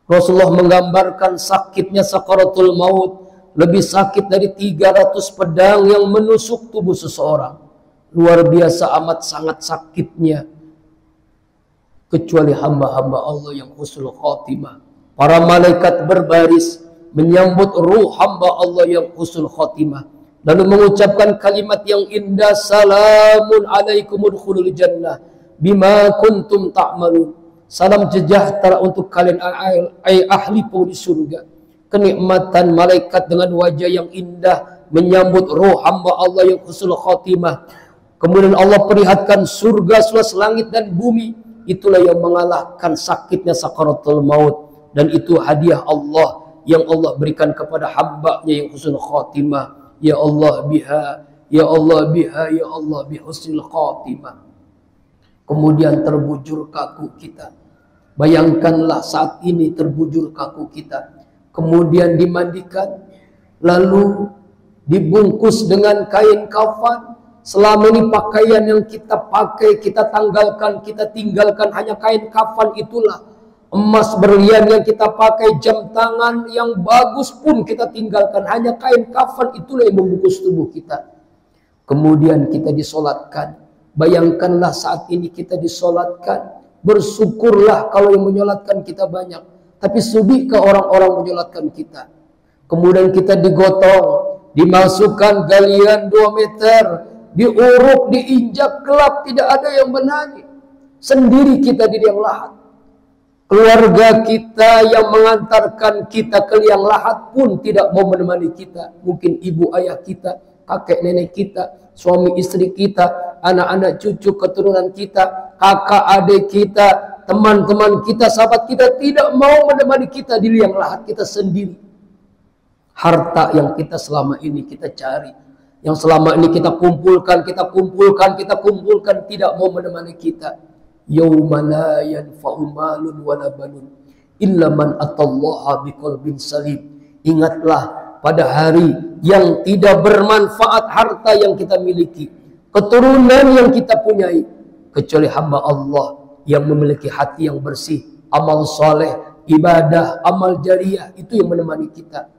Rasulullah menggambarkan sakitnya sakaratul maut, lebih sakit dari 300 pedang yang menusuk tubuh seseorang. Luar biasa amat sangat sakitnya. Kecuali hamba-hamba Allah yang husnul khotimah. Para malaikat berbaris menyambut ruh hamba Allah yang husnul khotimah, lalu mengucapkan kalimat yang indah, salamun alaikum udkhulul jannah bima kuntum ta'malun. Salam sejahtera untuk kalian ahli penghuni surga. Kenikmatan malaikat dengan wajah yang indah menyambut ruh hamba Allah yang husnul khotimah. Kemudian Allah perlihatkan surga seluas langit dan bumi. Itulah yang mengalahkan sakitnya sakaratul maut. Dan itu hadiah Allah yang Allah berikan kepada hamba-Nya yang husnul khotimah. Ya Allah biha, ya Allah biha, ya Allah bihusnul khotimah. Kemudian terbujur kaku kita. Bayangkanlah saat ini terbujur kaku kita. Kemudian dimandikan, lalu dibungkus dengan kain kafan, Selama ini pakaian yang kita pakai, kita tanggalkan, kita tinggalkan hanya kain kafan itulah. Emas berlian yang kita pakai, jam tangan yang bagus pun kita tinggalkan. Hanya kain kafan itulah yang membungkus tubuh kita. Kemudian kita disolatkan. Bayangkanlah saat ini kita disolatkan. Bersyukurlah kalau yang menyolatkan kita banyak. Tapi sudihkah orang-orang menyolatkan kita? Kemudian kita digotong, dimasukkan galian 2 meter, diuruk, diinjak, gelap, tidak ada yang menani. Sendiri kita di liang lahat. Keluarga kita yang mengantarkan kita ke liang lahat pun tidak mau menemani kita. Mungkin ibu ayah kita, kakek nenek kita, suami istri kita, anak-anak cucu keturunan kita, kakak adik kita, teman-teman kita, sahabat kita tidak mau menemani kita di liang lahat. Kita sendiri. Harta yang kita selama ini kita cari, yang selama ini kita kumpulkan, tidak mau menemani kita. Yauma la yanfa'u malun wala banun illa man atallaha biqalbin salim. Ingatlah pada hari yang tidak bermanfaat harta yang kita miliki, keturunan yang kita punyai, kecuali hamba Allah yang memiliki hati yang bersih, amal soleh, ibadah, amal jariah, itu yang menemani kita.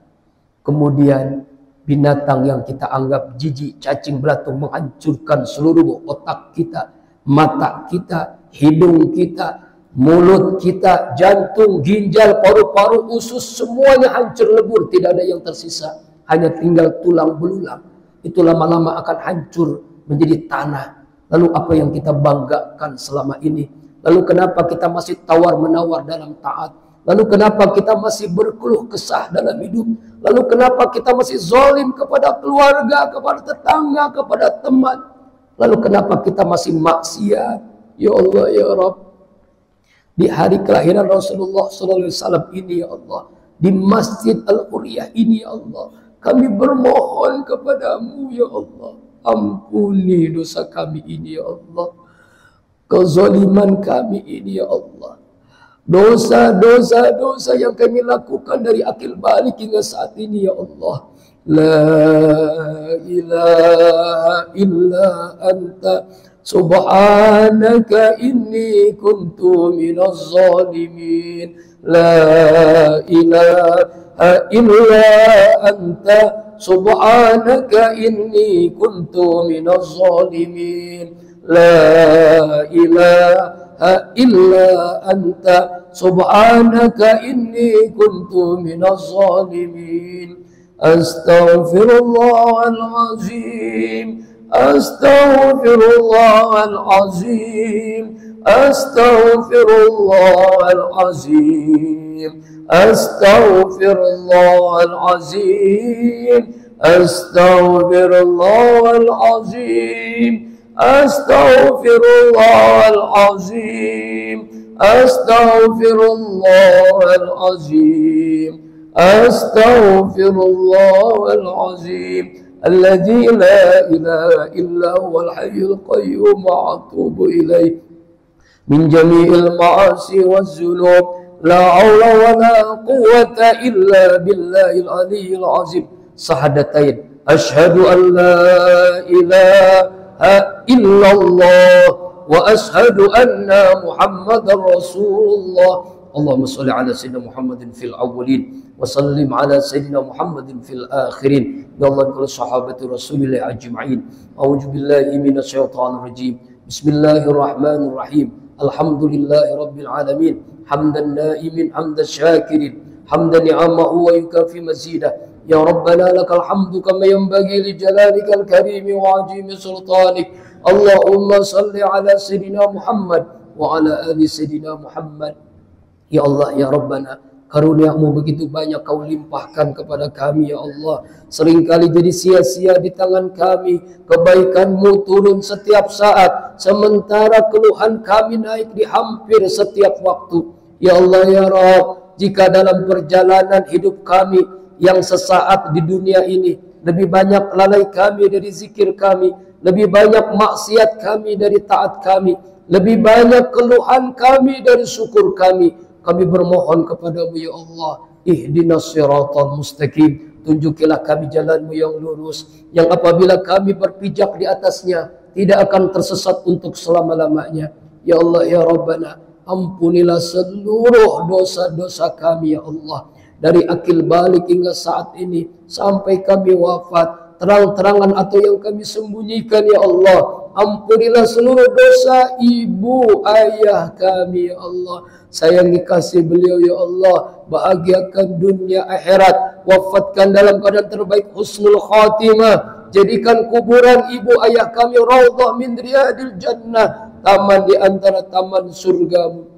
Kemudian binatang yang kita anggap jijik, cacing belatung menghancurkan seluruh otak kita, mata kita, hidung kita, mulut kita, jantung, ginjal, paru-paru, usus, semuanya hancur lebur, tidak ada yang tersisa, hanya tinggal tulang belulang. Itu lama-lama akan hancur menjadi tanah. Lalu apa yang kita banggakan selama ini? Lalu kenapa kita masih tawar-menawar dalam taat? Lalu kenapa kita masih berkeluh kesah dalam hidup? Lalu kenapa kita masih zalim kepada keluarga, kepada tetangga, kepada teman? Lalu kenapa kita masih maksiat? Ya Allah, ya Rabb, di hari kelahiran Rasulullah SAW ini, ya Allah, di Masjid Al-Quriyah ini, ya Allah, kami bermohon kepadamu, ya Allah, ampuni dosa kami ini, ya Allah, kezaliman kami ini, ya Allah, dosa-dosa yang kami lakukan dari akil balik hingga saat ini, ya Allah. La ilaha illa anta subhanaka inni kuntu minaz zalimin. La ilaha illa anta subhanaka inni kuntu minaz zalimin. La ilaha illa anta subhanaka inni kuntu minaz zalimin. Astaghfirullahal azim, astaghfirullahal azim, astaghfirullahal azim, astaghfirullahal azim, astaghfirullahal azim, astaghfirullahal azim, astaghfirullahal azim. Astaghfirullahal azim alladzi la ilaha illa huwal hayyul qayyum wa atubu ilaih min jami'il ma'asi waz dzunub la haula wala quwwata illa billahil aliyyil azim. Sahadatain asyhadu an la ilaha illallah wa asyhadu anna muhammadar rasulullah. Allahumma salli ala sayyidina Muhammadin fil awwalin wa sallim ala sayyidina Muhammadin fil akhirin. Ya Allah, kul sahabati Rasulillah ajma'in. A'udzu billahi minasyaitonir rajim. Bismillahirrahmanirrahim. Alhamdulillahi rabbil alamin. Hamdan na'imin hamdan syakirin. Hamdan ni'amahu wa yukafi mazidah. Ya Rabbana lakal hamdu kama yanbaghi li jalalikal karim wa azimi sultanik. Allahumma salli ala sayyidina Muhammad wa ala ali sayyidina Muhammad. Ya Allah, ya Rabbana, karunia-Mu begitu banyak Kau limpahkan kepada kami, ya Allah. Seringkali jadi sia-sia di tangan kami. Kebaikan-Mu turun setiap saat, sementara keluhan kami naik di hampir setiap waktu. Ya Allah, ya Rabb, jika dalam perjalanan hidup kami yang sesaat di dunia ini, lebih banyak lalai kami dari zikir kami, lebih banyak maksiat kami dari taat kami, lebih banyak keluhan kami dari syukur kami, kami bermohon kepadamu, ya Allah, ihdinas siratal mustaqim, tunjukilah kami jalanmu yang lurus, yang apabila kami berpijak di atasnya tidak akan tersesat untuk selama-lamanya. Ya Allah ya Rabbana, ampunilah seluruh dosa-dosa kami ya Allah, dari akil balik hingga saat ini sampai kami wafat, terang-terangan atau yang kami sembunyikan ya Allah. Ampunilah seluruh dosa ibu ayah kami ya Allah. Sayangi kasih beliau ya Allah, bahagiakan dunia akhirat, wafatkan dalam keadaan terbaik, husnul khatimah. Jadikan kuburan ibu ayah kami raudhah min riyadil jannah, taman di antara taman surgamu.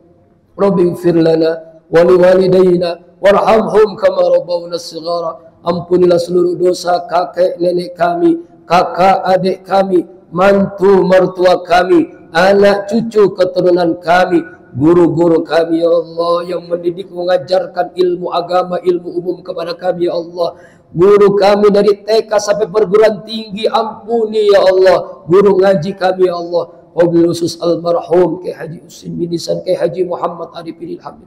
Rabbighfir lana wa liwalidayna warhamhum kama rabbawna shighara. Ampunilah seluruh dosa kakek nenek kami, kakak adik kami, mantu mertua kami, anak cucu keturunan kami, guru-guru kami ya Allah yang mendidik mengajarkan ilmu agama, ilmu umum kepada kami ya Allah. Guru kami dari TK sampai perguruan tinggi, ampuni ya Allah. Guru ngaji kami ya Allah. Wabil khusus almarhum Kiai Haji Husin bin Ihsan, Kiai Haji Muhammad Arifin Ilham.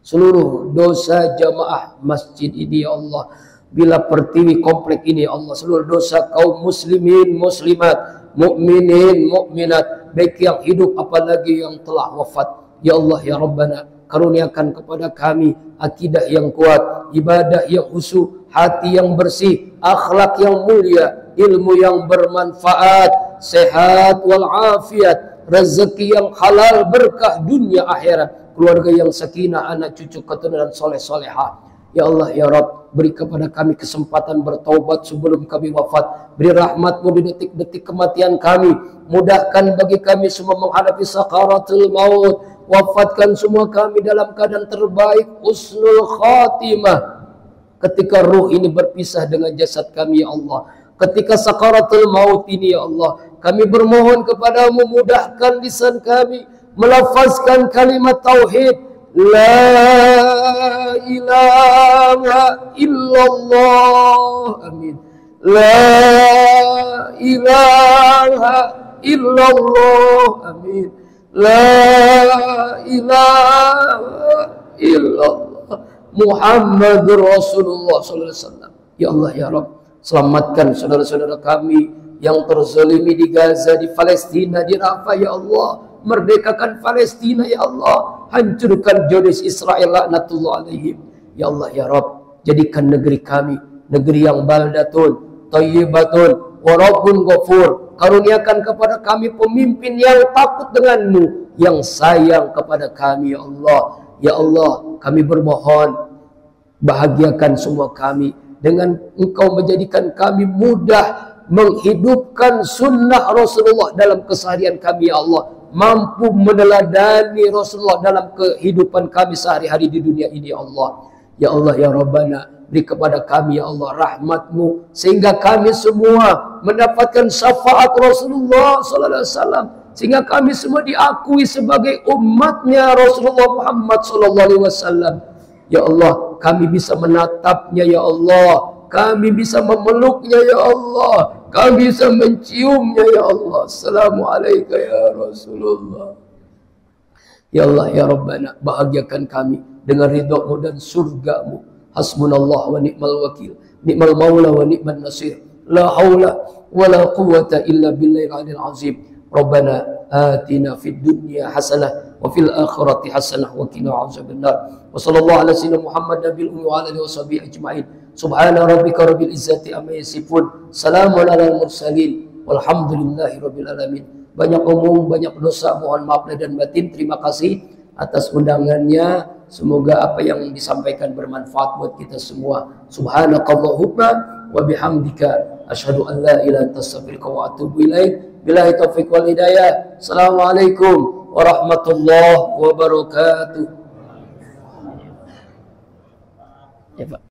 Seluruh dosa jamaah masjid ini ya Allah, bila pertiwi komplek ini ya Allah, seluruh dosa kaum muslimin muslimat, mukminin mukminat, baik yang hidup apalagi yang telah wafat ya Allah ya Rabbana, karuniakan kepada kami akidah yang kuat, ibadah yang khusyuk, hati yang bersih, akhlak yang mulia, ilmu yang bermanfaat, sehat walafiat, rezeki yang halal, berkah dunia akhirat, keluarga yang sakinah, anak cucu keturunan soleh solehah. Ya Allah ya Rabb, beri kepada kami kesempatan bertaubat sebelum kami wafat. Beri rahmat-Mu di detik-detik kematian kami. Mudahkan bagi kami semua menghadapi sakaratul maut. Wafatkan semua kami dalam keadaan terbaik, husnul khatimah. Ketika ruh ini berpisah dengan jasad kami ya Allah, ketika sakaratul maut ini ya Allah, kami bermohon kepadamu, mudahkan lisan kami melafazkan kalimat tauhid la ilaha illallah, amin. La ilaha illallah, amin. La ilaha illallah Muhammadur Rasulullah sallallahu alaihi wasallam. Ya Allah ya Rabb, selamatkan saudara-saudara kami yang terzalimi di Gaza, di Palestina, di Rafah ya Allah. Merdekakan Palestina ya Allah, hancurkan Zionis Israel laknatullah alaihim. Ya Allah ya Rabb, jadikan negeri kami negeri yang baldatun thayyibatun wa rabbun ghafur. Karuniakan kepada kami pemimpin yang takut denganmu, yang sayang kepada kami ya Allah. Ya Allah, kami bermohon, bahagiakan semua kami dengan Engkau menjadikan kami mudah menghidupkan sunnah Rasulullah dalam keseharian kami ya Allah, mampu meneladani Rasulullah dalam kehidupan kami sehari-hari di dunia ini ya Allah. Ya Allah ya Rabbana, beri kepada kami ya Allah rahmat-Mu sehingga kami semua mendapatkan syafaat Rasulullah sallallahu alaihi wasallam, sehingga kami semua diakui sebagai umatnya Rasulullah Muhammad sallallahu alaihi wasallam. Ya Allah, kami bisa menatapnya ya Allah, kami bisa memeluknya ya Allah, kami bisa menciumnya ya Allah. Assalamualaikum ya Rasulullah. Ya Allah ya Rabbana, bahagiakan kami dengan ridha-Mu dan surga-Mu. Hasbunallah wa ni'mal wakil, ni'mal maula wa ni'man nasir. La haula wa la quwwata illa billahil aliyil azim. Rabbana atina fid dunya hasanah wa fil akhirati hasanah wa qina adzabannar. Wa sallallahu ala sayyidina Muhammad nabiyil ummi wa ala alihi washabihi ajmain. Subhana rabbika rabbil izzati amma yasifun, salamun alal mursalin, walhamdulillahi rabbil alamin. Banyak omong, banyak dosa, mohon maaf lahir dan batin. Terima kasih atas undangannya. Semoga apa yang disampaikan bermanfaat buat kita semua. Subhanakallahumma wa bihamdika asyhadu an la ilaha illa anta astaghfiruka wa atubu ilaik. Billahi taufiq wal hidayah. Assalamualaikum warahmatullahi wabarakatuh. Ya, Pak.